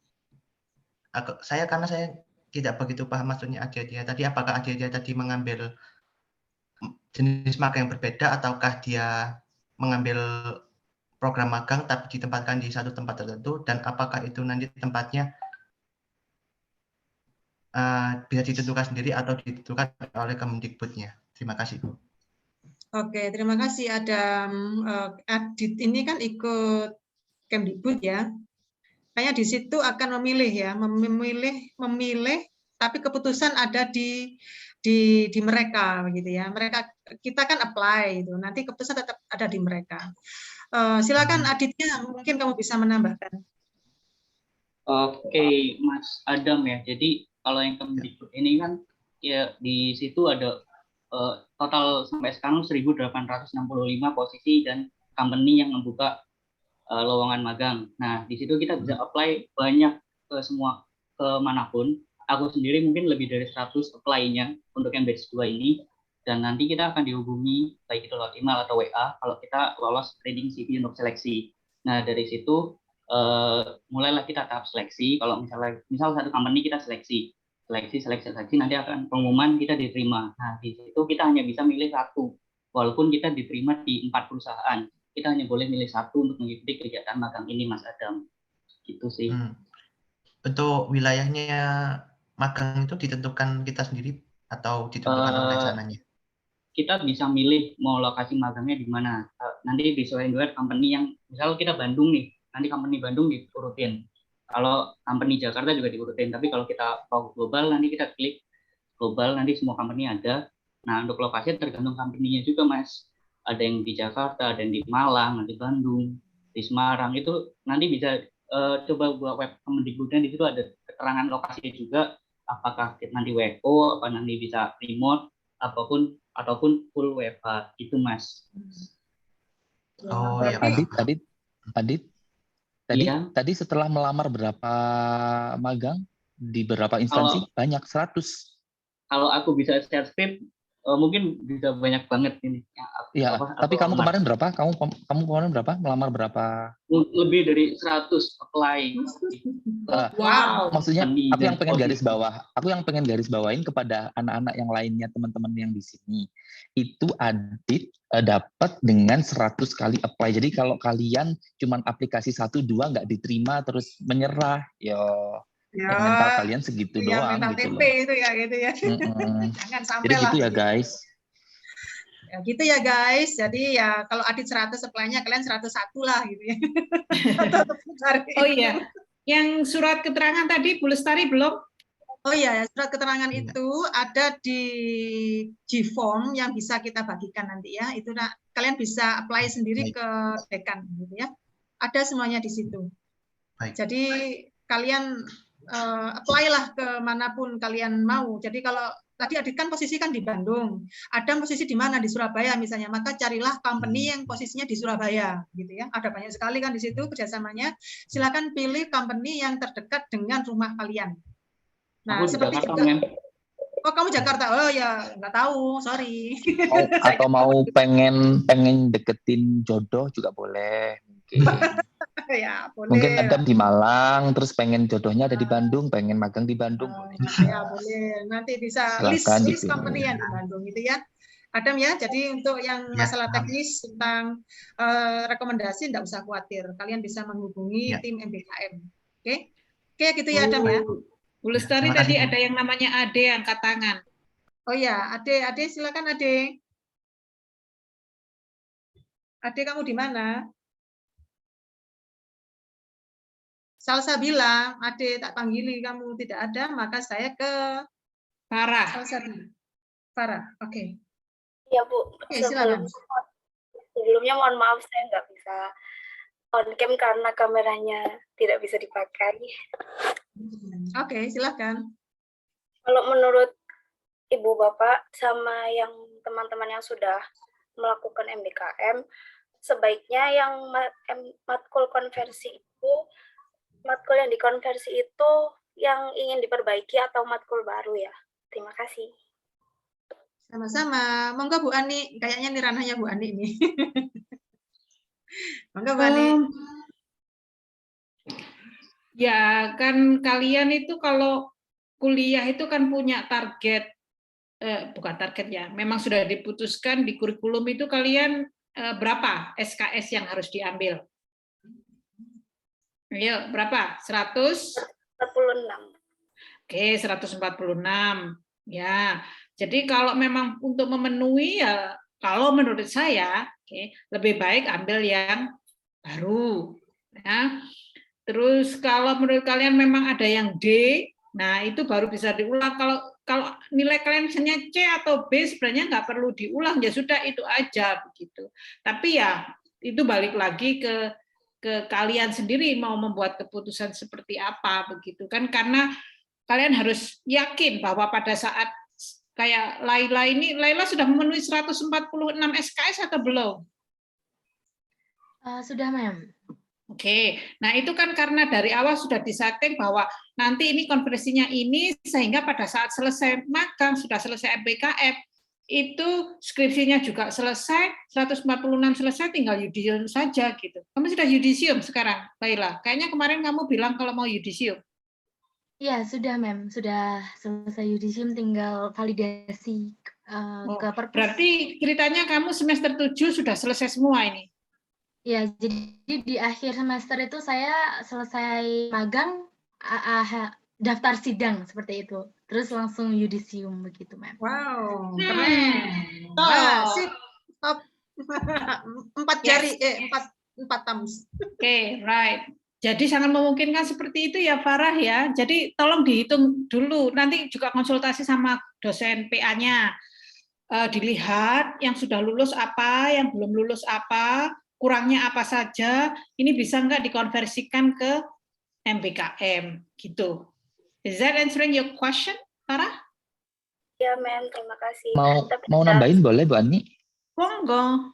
karena saya tidak begitu paham maksudnya adik-adiknya tadi, apakah adik-adiknya tadi mengambil jenis magang yang berbeda ataukah dia mengambil program magang tapi ditempatkan di satu tempat tertentu, dan apakah itu nanti tempatnya bisa ditentukan sendiri atau ditentukan oleh Kemendikbudnya. Terima kasih, Bu. Oke, terima kasih Adam. Adit ini kan ikut Kemdikbud ya. Kayaknya di situ akan memilih ya, memilih, tapi keputusan ada di mereka gitu ya. Kita kan apply itu, nanti keputusan tetap ada di mereka. Silakan Aditnya, mungkin kamu bisa menambahkan. Oke, Mas Adam ya. Jadi kalau yang Kemdikbud ini kan ya di situ ada total sampai sekarang 1.865 posisi dan company yang membuka lowongan magang. Nah, di situ kita bisa apply banyak ke manapun. Aku sendiri mungkin lebih dari 100 apply-nya untuk yang batch 2 ini. Dan nanti kita akan dihubungi, baik itu lewat email atau WA, kalau kita lolos screening CV untuk seleksi. Nah, dari situ mulailah kita tahap seleksi. Kalau misal satu company kita seleksi, nanti akan pengumuman kita diterima. Nah, di situ kita hanya bisa milih satu. Walaupun kita diterima di 4 perusahaan, kita hanya boleh milih satu untuk mengikuti kegiatan magang ini, Mas Adam. Gitu sih. Untuk wilayahnya magang itu ditentukan kita sendiri atau ditentukan oleh sananya? Kita bisa milih mau lokasi magangnya di mana. Nanti disesuaikan dengan company yang, misal kita Bandung nih, nanti company Bandung diurutin. Kalau company Jakarta juga diurutin, tapi kalau kita mau global, nanti kita klik global, nanti semua company ada. Nah, untuk lokasi tergantung company-nya juga, Mas. Ada yang di Jakarta, ada yang di Malang, ada di Bandung, di Semarang. Itu nanti bisa coba buat web Kemendikbudnya, di situ ada keterangan lokasinya juga, apakah nanti WO, apa nanti bisa remote, ataupun full WFH. Itu, Mas. Oh, ya. Tadi setelah melamar berapa magang di beberapa instansi? Banyak 100. Kalau aku bisa share screen, mungkin bisa banyak banget ini. Ya, tapi kamu kemarin berapa? Kamu kemarin berapa? Melamar berapa? Lebih dari 100 apply. Wow. Maksudnya aku yang pengen garis bawain kepada anak-anak yang lainnya, teman-teman yang di sini. Itu Adit dapat dengan 100 kali apply. Jadi kalau kalian cuma aplikasi 1-2 nggak diterima terus menyerah, mental kalian segitu doang gitu loh. Itu ya gitu ya. Jangan sampai jadi gitu ya guys. Ya gitu ya guys. Jadi ya kalau Adit 100 apply-nya, kalian 101 lah gitu ya. Oh iya. Yang surat keterangan tadi Bu Lestari belum? Oh iya, surat keterangan itu ada di G-form yang bisa kita bagikan nanti ya. Itu kalian bisa apply sendiri ke dekan gitu ya. Ada semuanya di situ. Jadi kalian apply lah ke manapun kalian mau. Jadi kalau tadi Adit kan posisi kan di Bandung, ada posisi di mana di Surabaya misalnya, maka carilah company yang posisinya di Surabaya gitu ya. Ada banyak sekali kan di situ kerjasamanya. Silakan pilih company yang terdekat dengan rumah kalian. Nah, seperti Jakarta, juga. Oh, kamu Jakarta? Oh ya, nggak tahu, sorry. Atau mau pengen deketin jodoh juga boleh. Mungkin. Ya, boleh. Mungkin Adam di Malang, terus pengen jodohnya ada di Bandung, pengen magang di Bandung. Ya, boleh. Nanti bisa list company yang di Bandung gitu ya. Adam ya, jadi untuk yang masalah teknis tentang rekomendasi tidak usah khawatir. Kalian bisa menghubungi tim MBKM. Oke, gitu ya Adam ya. Bu Lestari tadi ada yang namanya Ade angkat tangan. Oh ya, Ade silakan Ade. Ade kamu di mana? Salsabila, Ade tak panggili kamu tidak ada, maka saya ke Farah. Farah, oke. Ya Bu, silakan. Sebelumnya mohon maaf saya nggak bisa on cam karena kameranya tidak bisa dipakai. Oke, silakan. Kalau menurut Ibu Bapak sama yang teman-teman yang sudah melakukan MBKM, sebaiknya yang matkul konversi itu, matkul yang dikonversi itu yang ingin diperbaiki atau matkul baru ya? Terima kasih. Sama-sama. Monggo Bu Ani, kayaknya ini ranahnya Bu Ani ini. Monggo Bu Ani. Ya, kan kalian itu kalau kuliah itu kan punya target, bukan target ya, memang sudah diputuskan di kurikulum itu kalian berapa SKS yang harus diambil? Ayo, berapa? 146. Oke, 146. Ya, jadi kalau memang untuk memenuhi ya, kalau menurut saya, lebih baik ambil yang baru. Ya. Terus kalau menurut kalian memang ada yang D, nah itu baru bisa diulang. Kalau nilai kalian misalnya C atau B sebenarnya nggak perlu diulang, ya sudah itu aja begitu. Tapi ya itu balik lagi ke kalian sendiri mau membuat keputusan seperti apa begitu kan, karena kalian harus yakin bahwa pada saat kayak Laila ini, Laila sudah memenuhi 146 SKS atau belum? Sudah, Mem. Oke, nah itu kan karena dari awal sudah disetting bahwa nanti ini konversinya ini, sehingga pada saat selesai magang, sudah selesai MBKM, itu skripsinya juga selesai, 146 selesai, tinggal yudisium saja gitu. Kamu sudah yudisium sekarang, Laila? Kayaknya kemarin kamu bilang kalau mau yudisium. Iya, sudah, Mem. Sudah selesai yudisium, tinggal validasi ke perpus. Berarti ceritanya kamu semester 7 sudah selesai semua ini? Ya, jadi di akhir semester itu saya selesai magang, daftar sidang seperti itu. Terus langsung yudisium begitu, Mem. Wow, keren. Wah, sip. Top. 4 jari, 4 thumbs. Oke, right. Jadi sangat memungkinkan seperti itu ya Farah ya. Jadi tolong dihitung dulu, nanti juga konsultasi sama dosen PA-nya. Dilihat yang sudah lulus apa, yang belum lulus apa, kurangnya apa saja, ini bisa nggak dikonversikan ke MBKM gitu. Is that answering your question, Farah? Ya, Mem, terima kasih. Mau nambahin boleh, Bu Ani? Monggo.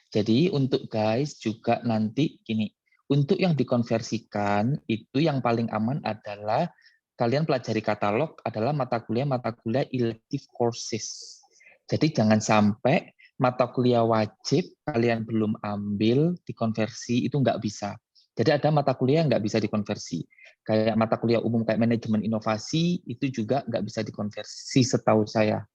Jadi untuk guys juga nanti gini, untuk yang dikonversikan itu yang paling aman adalah kalian pelajari katalog adalah mata kuliah elective courses. Jadi jangan sampai mata kuliah wajib kalian belum ambil dikonversi, itu nggak bisa. Jadi ada mata kuliah yang nggak bisa dikonversi. Kayak mata kuliah umum kayak manajemen inovasi itu juga nggak bisa dikonversi setahu saya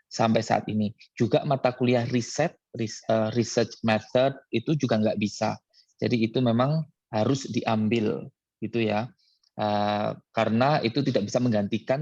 sampai saat ini. Juga mata kuliah research method itu juga nggak bisa. Jadi itu memang harus diambil gitu ya. Karena itu tidak bisa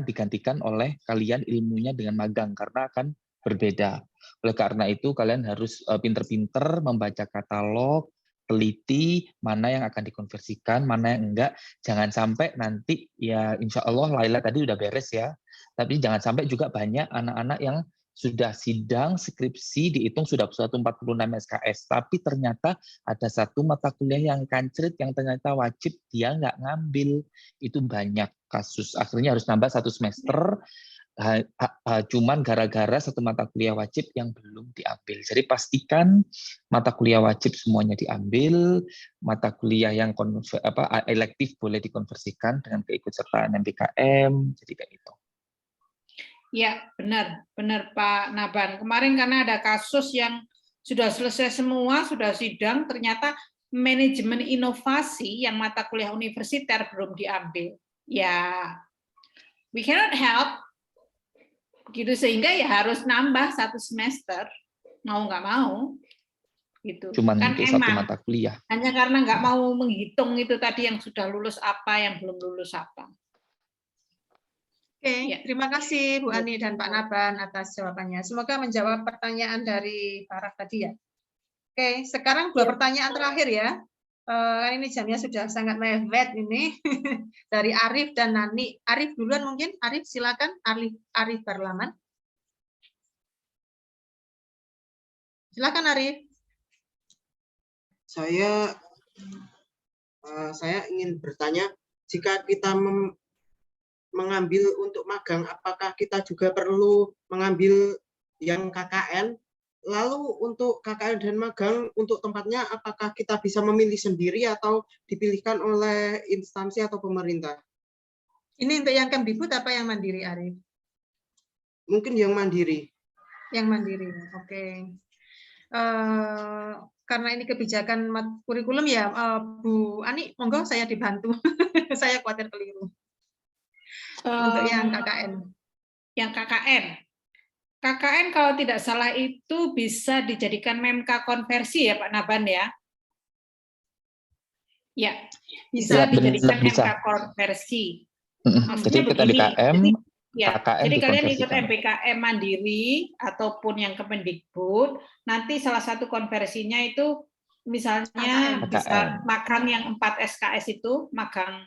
digantikan oleh kalian ilmunya dengan magang karena akan berbeda. Oleh karena itu kalian harus pinter-pinter membaca katalog, teliti mana yang akan dikonversikan, mana yang enggak. Jangan sampai nanti ya insya Allah Laila tadi udah beres ya. Tapi jangan sampai juga banyak anak-anak yang sudah sidang skripsi dihitung sudah 146 SKS, tapi ternyata ada satu mata kuliah yang kancret yang ternyata wajib dia nggak ngambil. Itu banyak kasus. Akhirnya harus nambah 1 semester cuman gara-gara satu mata kuliah wajib yang belum diambil. Jadi pastikan mata kuliah wajib semuanya diambil, mata kuliah yang elektif boleh dikonversikan dengan keikutsertaan MBKM, jadi kayak gitu. Ya, benar Pak Naban. Kemarin karena ada kasus yang sudah selesai semua, sudah sidang, ternyata manajemen inovasi yang mata kuliah universiter belum diambil. Ya, we cannot help, gitu, sehingga ya harus nambah 1 semester, mau nggak mau. Gitu. Cuman kan untuk satu mata kuliah. Hanya karena nggak mau menghitung itu tadi yang sudah lulus apa, yang belum lulus apa. Oke, terima kasih Bu Ani dan Pak Naban atas jawabannya. Semoga menjawab pertanyaan dari Farah tadi ya. Oke, sekarang 2 pertanyaan terakhir ya. Ini jamnya sudah sangat mepet ini. Dari Arif dan Nani. Arif duluan mungkin. Arif silakan. Arif Barlaman. Silakan Arif. Saya ingin bertanya, jika kita mengambil untuk magang, apakah kita juga perlu mengambil yang KKN? Lalu untuk KKN dan magang, untuk tempatnya, apakah kita bisa memilih sendiri atau dipilihkan oleh instansi atau pemerintah? Ini untuk yang Kemdikbud apa yang mandiri, Arif? Mungkin yang mandiri. Yang mandiri, oke. karena ini kebijakan kurikulum ya, Bu Ani, monggo saya dibantu. Saya khawatir keliru. Untuk yang KKN. Yang KKN. KKN kalau tidak salah itu bisa dijadikan MK konversi ya Pak Naban ya? Ya, bisa dijadikan MK konversi. Jadi kita di KM, ya, KKN jadi kalian ikut dikonversikan. MBKM Mandiri ataupun yang Kemendikbud, nanti salah satu konversinya itu misalnya bisa magang yang 4 SKS itu, magang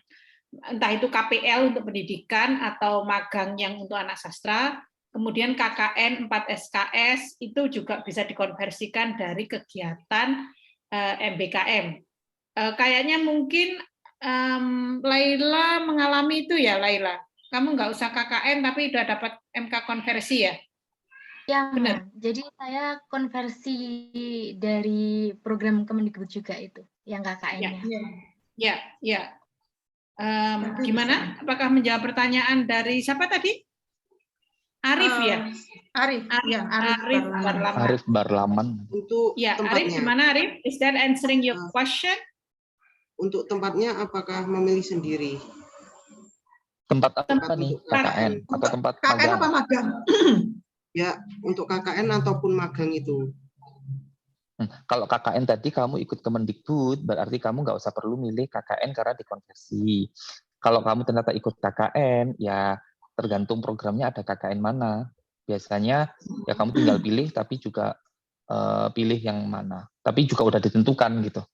entah itu KPL untuk pendidikan atau magang yang untuk anak sastra, kemudian KKN 4 SKS itu juga bisa dikonversikan dari kegiatan MBKM. Kayaknya mungkin Laila mengalami itu ya, Laila. Kamu nggak usah KKN tapi udah dapat MK konversi ya? Ya, benar. Jadi saya konversi dari program Kemendikbud juga itu, yang KKN-nya. Ya. Gimana? Apakah menjawab pertanyaan dari siapa tadi? Arif ya? Arif Barlaman. Arif Barlaman. Untuk ya, tempatnya. Arif, gimana Arif? Is that answering your question? Untuk tempatnya apakah memilih sendiri? Tempat apa nih? KKN atau tempat KKN magang? apa magang? Ya, untuk KKN ataupun magang itu. Kalau KKN tadi kamu ikut Kemendikbud, berarti kamu nggak usah perlu milih KKN karena dikonversi. Kalau kamu ternyata ikut KKN, ya tergantung programnya ada KKN mana. Biasanya ya kamu tinggal pilih, tapi juga pilih yang mana. Tapi juga udah ditentukan gitu.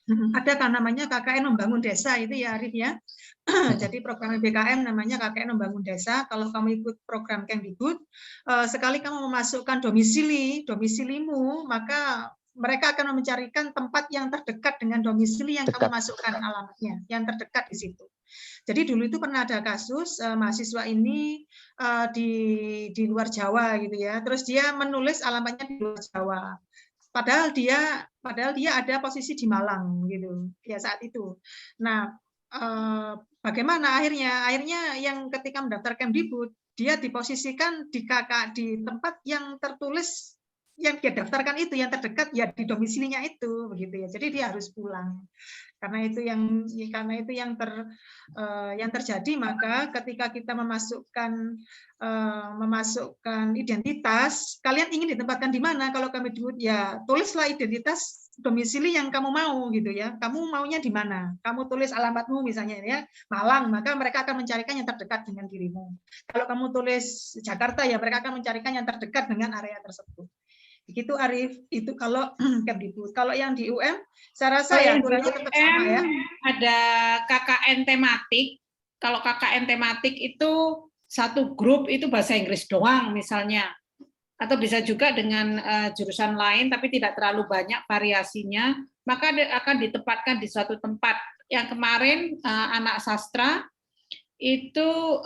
Ada kan namanya KKN Membangun Desa itu ya Arif ya. Jadi program BKM namanya KKN Membangun Desa. Kalau kamu ikut program Kemdikbud, sekali kamu memasukkan domisilimu, maka mereka akan mencarikan tempat yang terdekat dengan domisili yang kamu masukkan alamatnya, yang terdekat di situ. Jadi dulu itu pernah ada kasus mahasiswa ini di luar Jawa gitu ya. Terus dia menulis alamatnya di luar Jawa. Padahal dia ada posisi di Malang gitu ya saat itu. Nah, bagaimana akhirnya yang ketika mendaftar Kemdikbud dia diposisikan di tempat yang tertulis yang dia daftarkan itu yang terdekat ya di domisilinya itu begitu ya. Jadi dia harus pulang. Karena itu yang terjadi, maka ketika kita memasukkan identitas, kalian ingin ditempatkan di mana? Kalau Kemdikbud ya tulislah identitas domisili yang kamu mau gitu ya. Kamu maunya di mana? Kamu tulis alamatmu misalnya ya Malang, maka mereka akan mencarikan yang terdekat dengan dirimu. Kalau kamu tulis Jakarta ya mereka akan mencarikan yang terdekat dengan area tersebut. Begitu Arif, itu kalau Kemdikbud. Kalau yang di UM, saya rasa ya aturannya tetap sama ya. Ada KKN tematik. Kalau KKN tematik itu satu grup itu bahasa Inggris doang misalnya. Atau bisa juga dengan jurusan lain tapi tidak terlalu banyak variasinya, maka akan ditempatkan di suatu tempat. Yang kemarin anak sastra itu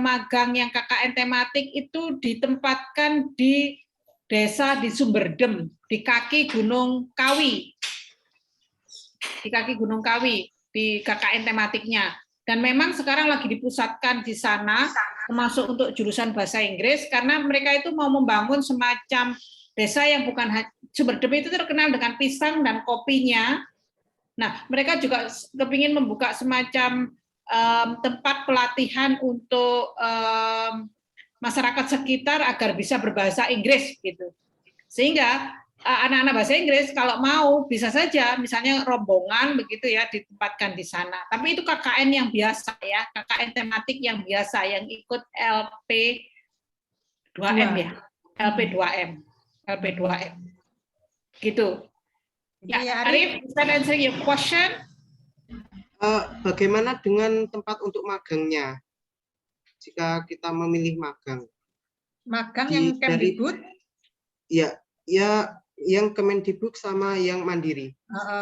magang yang KKN tematik itu ditempatkan di desa di Sumberdem, di kaki Gunung Kawi. Di kaki Gunung Kawi, di KKN tematiknya. Dan memang sekarang lagi dipusatkan di sana, termasuk untuk jurusan bahasa Inggris, karena mereka itu mau membangun semacam desa yang bukan Sumberdem itu terkenal dengan pisang dan kopinya. Nah, mereka juga kepingin membuka semacam tempat pelatihan untuk masyarakat sekitar agar bisa berbahasa Inggris gitu. Sehingga anak-anak bahasa Inggris kalau mau bisa saja misalnya rombongan begitu ya ditempatkan di sana. Tapi itu KKN yang biasa ya, KKN tematik yang biasa yang ikut LP2M ya. LP2M. Gitu. Ya, Arif, bisa answer your question? Bagaimana dengan tempat untuk magangnya? Jika kita memilih magang. Magang yang Kemdikbud? Ya, yang Kemendikbud sama yang Mandiri.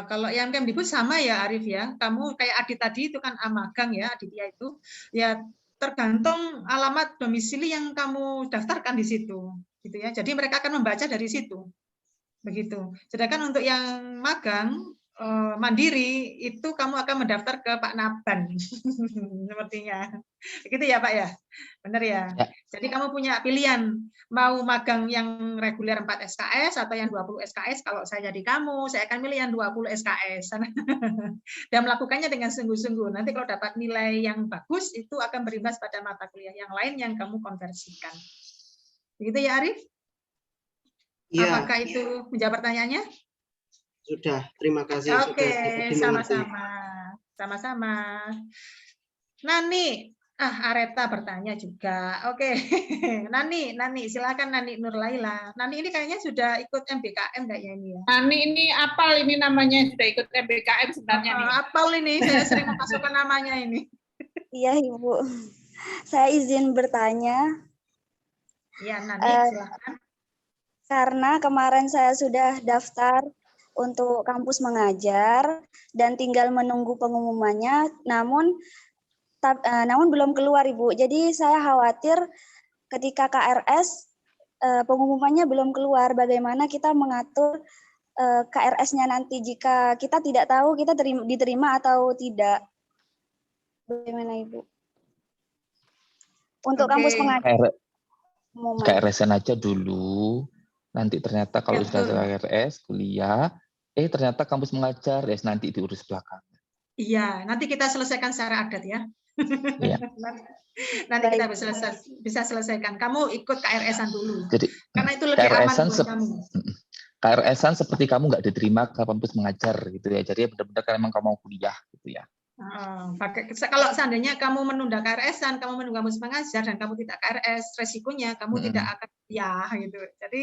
Kalau yang Kemdikbud sama ya Arif ya. Kamu kayak Adit tadi itu kan magang ya, Aditya itu. Ya tergantung alamat domisili yang kamu daftarkan di situ, gitu ya. Jadi mereka akan membaca dari situ. Begitu. Sedangkan untuk yang magang mandiri, itu kamu akan mendaftar ke Pak Naban. Sepertinya. Gitu ya, Pak ya? Benar ya? Ya. Jadi kamu punya pilihan, mau magang yang reguler 4 SKS atau yang 20 SKS. Kalau saya jadi kamu, saya akan milih yang 20 SKS. Dan melakukannya dengan sungguh-sungguh. Nanti kalau dapat nilai yang bagus, itu akan berimbas pada mata kuliah yang lain yang kamu konversikan. Begitu ya, Arif? Iya. Apakah itu menjawab pertanyaannya? Sudah, terima kasih. Oke, Sudah dimengerti. sama-sama. Sama-sama. Nani, Areta bertanya juga. Oke, Nani, silakan Nani Nurlaila. Nani ini kayaknya sudah ikut MBKM kayaknya ini ya. Nani ini apal ini namanya, sudah ikut MBKM sebenarnya nih. Apal ini, saya sering memasukkan namanya ini. Iya, Ibu. Saya izin bertanya. Iya, Nani, silakan. Karena kemarin saya sudah daftar untuk kampus mengajar dan tinggal menunggu pengumumannya, namun belum keluar, Ibu. Jadi saya khawatir ketika KRS pengumumannya belum keluar, bagaimana kita mengatur KRS-nya nanti jika kita tidak tahu kita diterima atau tidak. Bagaimana, Ibu? Untuk kampus mengajar. KRS-an aja dulu. Nanti ternyata kalau sudah KRS, kuliah, ternyata kampus mengajar, nanti diurus belakang. Iya, nanti kita selesaikan secara adat ya. Iya. Nanti kita bisa selesaikan. Kamu ikut KRS-an dulu. Jadi, karena itu lebih aman buat kamu. KRS-an seperti kamu nggak diterima ke kampus mengajar gitu ya. Jadi benar-benar kan emang kamu mau kuliah gitu ya. Kalau seandainya kamu menunda KRS-an, kamu menunda kampus mengajar dan kamu tidak KRS, resikonya kamu tidak akan kuliah gitu. Jadi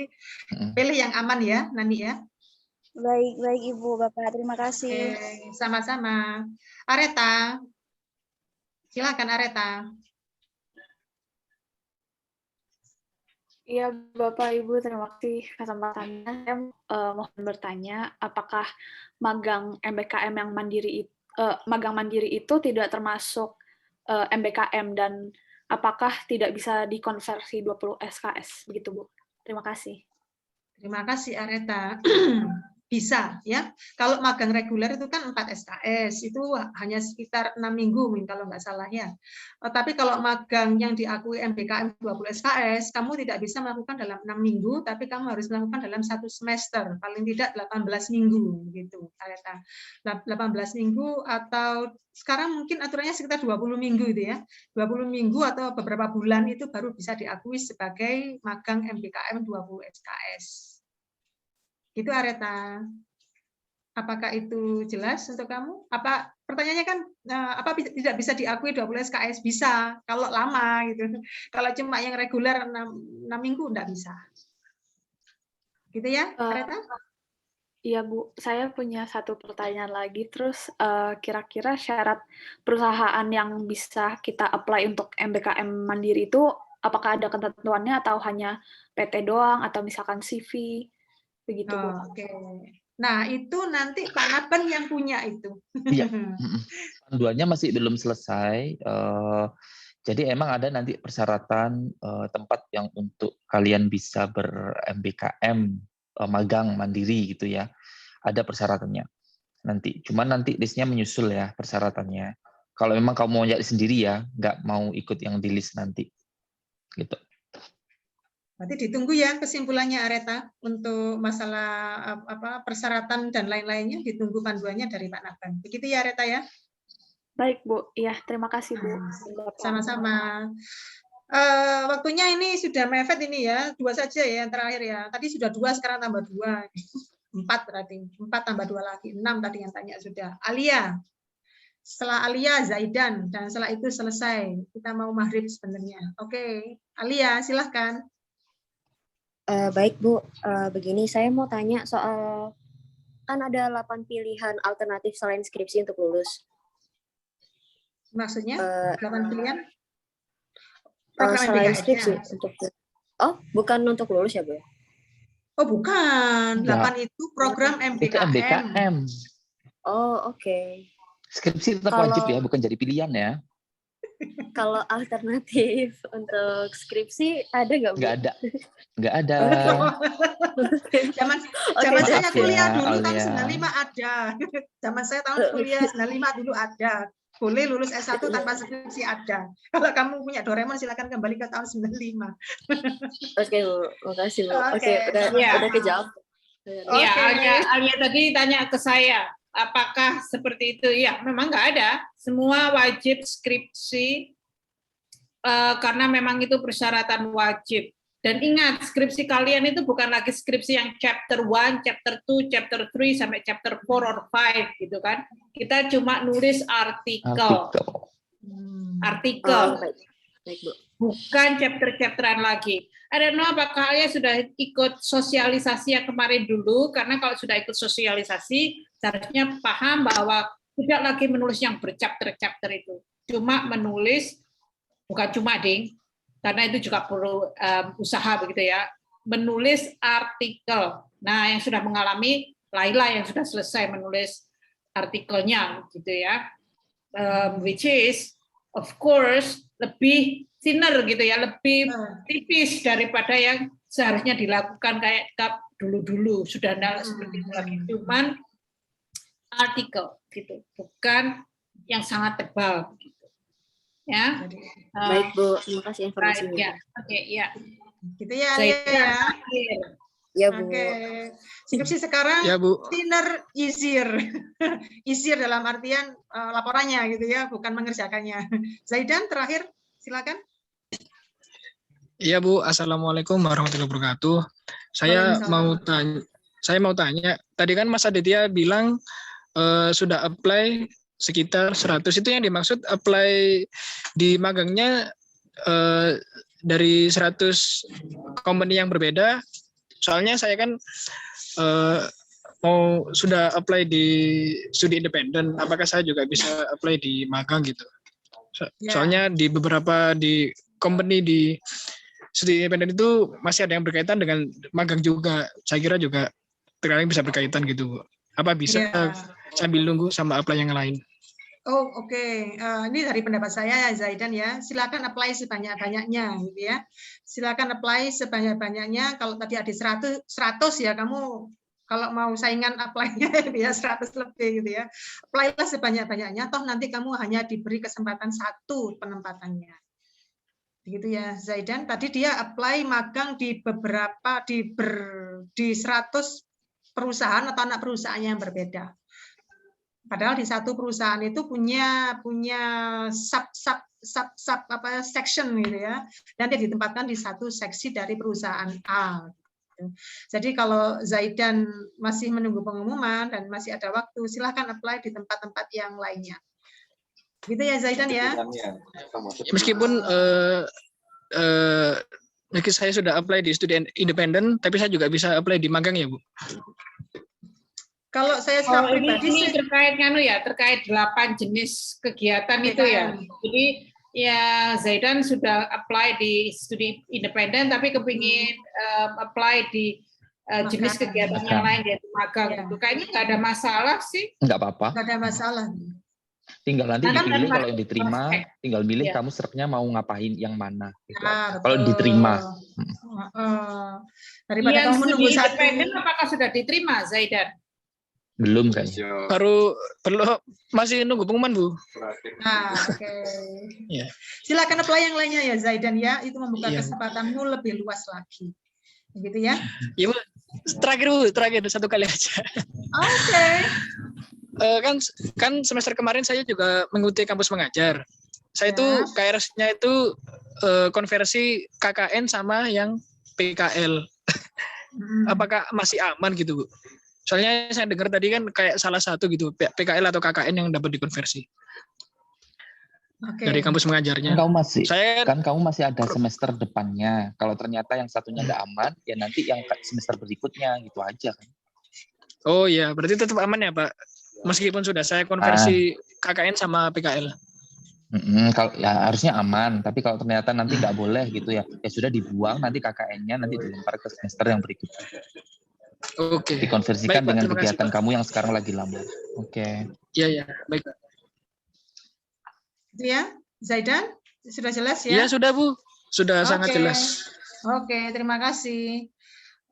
pilih yang aman ya, Nani ya. Baik Ibu, Bapak. Terima kasih. Sama-sama. Areta. Silakan Areta. Iya, Bapak Ibu, terima kasih kesempatannya. Saya mohon bertanya, apakah magang MBKM yang magang mandiri itu tidak termasuk MBKM dan apakah tidak bisa dikonversi 20 SKS begitu, Bu? Terima kasih. Terima kasih Areta. Bisa ya. Kalau magang reguler itu kan 4 SKS, itu hanya sekitar 6 minggu kalau nggak salah ya. Tapi kalau magang yang diakui MBKM 20 SKS, kamu tidak bisa melakukan dalam 6 minggu, tapi kamu harus melakukan dalam 1 semester, paling tidak 18 minggu gitu, Areta. 18 minggu atau sekarang mungkin aturannya sekitar 20 minggu itu ya. 20 minggu atau beberapa bulan itu baru bisa diakui sebagai magang MBKM 20 SKS. Itu Areta. Apakah itu jelas untuk kamu? Apa pertanyaannya kan apa tidak bisa diakui 20 SKS? Bisa kalau lama gitu. Kalau cuma yang reguler 6 minggu enggak bisa. Gitu ya, Areta? Iya, Bu. Saya punya satu pertanyaan lagi. Terus kira-kira syarat perusahaan yang bisa kita apply untuk MBKM mandiri itu apakah ada ketentuannya atau hanya PT doang atau misalkan CV? Begitu, Bu. Oke. Nah, itu nanti Pak Naban yang punya itu. Iya. Panduannya masih belum selesai. Jadi emang ada nanti persyaratan tempat yang untuk kalian bisa ber-MBKM magang mandiri gitu ya. Ada persyaratannya. Nanti. Cuman nanti listnya menyusul ya persyaratannya. Kalau memang kamu mau nyari sendiri ya, nggak mau ikut yang di list nanti. Gitu. Berarti ditunggu ya kesimpulannya Areta untuk masalah persyaratan dan lain-lainnya, ditunggu panduannya dari Pak Naban. Begitu ya Areta ya? Baik, Bu. Iya, terima kasih, Bu. Sama-sama. Waktunya ini sudah mepet ini ya, 2 saja ya yang terakhir ya. Tadi sudah 2, sekarang tambah 2. 4 berarti. 4 tambah 2 lagi. 6 tadi yang tanya sudah. Alia. Setelah Alia, Zaidan. Dan setelah itu selesai. Kita mau maghrib sebenarnya. Oke. Alia, silahkan. Baik Bu, begini saya mau tanya soal kan ada 8 pilihan alternatif selain skripsi untuk lulus. Maksudnya 8 pilihan? Selain skripsi untuk bukan untuk lulus ya Bu? Oh bukan, 8 itu program MBKM. Itu MBKM. Oh oke. Skripsi tetap wajib ya, bukan jadi pilihan ya. Kalau alternatif untuk skripsi ada nggak, Bu? Nggak ada. Zaman saya kuliah dulu tahun 95 ada. Zaman saya tahun kuliah 95 dulu ada. Boleh lulus S1 tanpa skripsi ada. Kalau kamu punya Doraemon silakan kembali ke tahun 95. Oke, Bu. Makasih, Bu. Oke, Ya. udah kejawab. Iya, Alia tadi tanya ke saya, apakah seperti itu? Ya, memang nggak ada. Semua wajib skripsi karena memang itu persyaratan wajib. Dan ingat, skripsi kalian itu bukan lagi skripsi yang chapter 1, chapter 2, chapter 3, sampai chapter 4 or 5, gitu kan. Kita cuma nulis artikel. Bukan chapter-chapteran lagi. I don't know apakah kalian sudah ikut sosialisasi yang kemarin dulu, karena kalau sudah ikut sosialisasi, seharusnya paham bahwa tidak lagi menulis yang berchapter-chapter itu. Cuma menulis, bukan cuma ding, karena itu juga perlu usaha begitu ya, menulis artikel. Nah, yang sudah mengalami Laila yang sudah selesai menulis artikelnya gitu ya, which is of course lebih thinner gitu ya, lebih tipis daripada yang seharusnya dilakukan kayak dulu-dulu, sudah tidak seperti itu lagi, cuman artikel gitu, bukan yang sangat tebal gitu. Ya. Baik, Bu. Terima kasih informasinya. Ya. Oke, ya. Gitu ya, Alia ya. Ya, Bu. Oke. Skripsi sekarang ya, Bu. thinner, easier. Easier dalam artian laporannya gitu ya, bukan mengerjakannya. Zaidan terakhir, silakan. Iya, Bu. Assalamualaikum warahmatullahi wabarakatuh. Saya mau tanya, tadi kan Mas Aditya bilang sudah apply sekitar 100, itu yang dimaksud apply di magangnya dari 100 company yang berbeda. Soalnya saya kan sudah apply di studi independen, apakah saya juga bisa apply di magang gitu? Soalnya di beberapa company di studi independen itu masih ada yang berkaitan dengan magang juga. Saya kira juga terkadang bisa berkaitan gitu, Bu. Apa bisa sambil nunggu sama apply yang lain? Oh, oke. Ini dari pendapat saya ya, Zaidan ya. Silakan apply sebanyak-banyaknya gitu ya. Silakan apply sebanyak-banyaknya. Kalau tadi ada 100 ya, kamu kalau mau saingan apply-nya ya 100 lebih gitu ya. Apply-lah sebanyak-banyaknya, toh nanti kamu hanya diberi kesempatan 1 penempatannya. Begitu ya, Zaidan. Tadi dia apply magang di beberapa di 100 perusahaan atau anak perusahaan yang berbeda. Padahal di satu perusahaan itu punya section gitu ya, dan dia ditempatkan di satu seksi dari perusahaan A. Jadi kalau Zaidan masih menunggu pengumuman dan masih ada waktu, silahkan apply di tempat-tempat yang lainnya. Gitu ya Zaidan ya. Meskipun saya sudah apply di studi independen, tapi saya juga bisa apply di magang ya, Bu. Kalau saya secara pribadi ini terkait 8 jenis kegiatan itu ya. Jadi ya Zaidan sudah apply di studi independen tapi kepingin apply di jenis kegiatan yang lain yaitu magang. Itu kayaknya nggak ada masalah sih. Nggak apa-apa. Nggak ada masalah. Tinggal nanti dipilih kalau yang diterima, tinggal milih kamu serapnya mau ngapain yang mana. Gitu. Kalau diterima. Daripada yang kamu menunggu studi satu. independen apakah sudah diterima Zaidan? Belum kayaknya. Perlu masih nunggu pengumuman, Bu. Nah, oke. Ya. Silakan apply yang lainnya ya Zaidan ya, itu membuka kesempatanmu lebih luas lagi. Begitu ya. Iya, Bu. Terakhir satu kali aja. Oke. Kan semester kemarin saya juga mengikuti kampus mengajar. Saya itu KRS-nya itu konversi KKN sama yang PKL. Apakah masih aman gitu, Bu? Soalnya saya dengar tadi kan kayak salah satu gitu, PKL atau KKN yang dapat dikonversi. Dari kampus mengajarnya. Kamu masih ada semester depannya. Kalau ternyata yang satunya nggak aman, ya nanti yang semester berikutnya gitu aja kan. Oh iya, berarti tetap aman ya Pak? Meskipun sudah saya konversi KKN sama PKL. Kalau ya harusnya aman, tapi kalau ternyata nanti nggak boleh gitu ya sudah dibuang, nanti KKN-nya nanti dilempar ke semester yang berikutnya. Oke. Dikonversikan baik, dengan kegiatan kamu yang sekarang lagi lama. Oke. Iya, baik. Itu ya, Zaidan. Sudah jelas ya? Iya, sudah Bu. Sudah sangat jelas. Oke, terima kasih.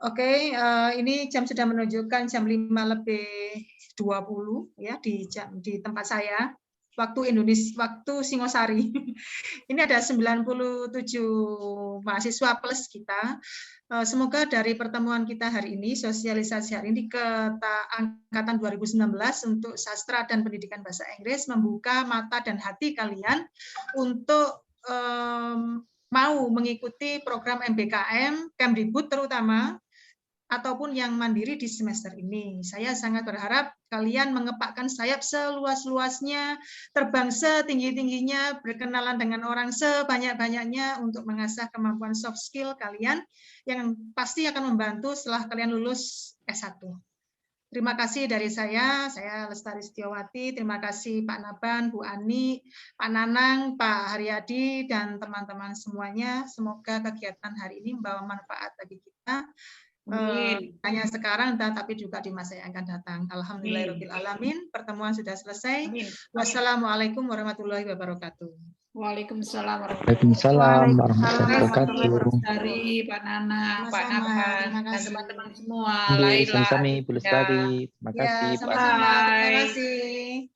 Oke, ini jam sudah menunjukkan jam 5:20 ya di tempat saya. Waktu Indonesia, waktu Singosari. Ini ada 97 mahasiswa plus kita. Semoga dari pertemuan kita hari ini, sosialisasi hari ini ke angkatan 2019 untuk sastra dan pendidikan bahasa Inggris membuka mata dan hati kalian untuk mau mengikuti program MBKM, Kemdikbud terutama, ataupun yang mandiri di semester ini. Saya sangat berharap kalian mengepakkan sayap seluas-luasnya, terbang setinggi-tingginya, berkenalan dengan orang sebanyak-banyaknya untuk mengasah kemampuan soft skill kalian yang pasti akan membantu setelah kalian lulus S1. Terima kasih dari saya Lestari Setiawati, terima kasih Pak Naban, Bu Ani, Pak Nanang, Pak Haryadi, dan teman-teman semuanya. Semoga kegiatan hari ini membawa manfaat bagi kita. Hanya sekarang tapi juga di masa yang akan datang. Alhamdulillahirabbil alamin. Pertemuan sudah selesai. Wassalamualaikum warahmatullahi wabarakatuh. Waalaikumsalam warahmatullahi wabarakatuh. Dari Pak Nana, Pak Naban, dan teman-teman semua. Sama-sama, Bu Lestari. Terima kasih, Bu Ani. Terima kasih.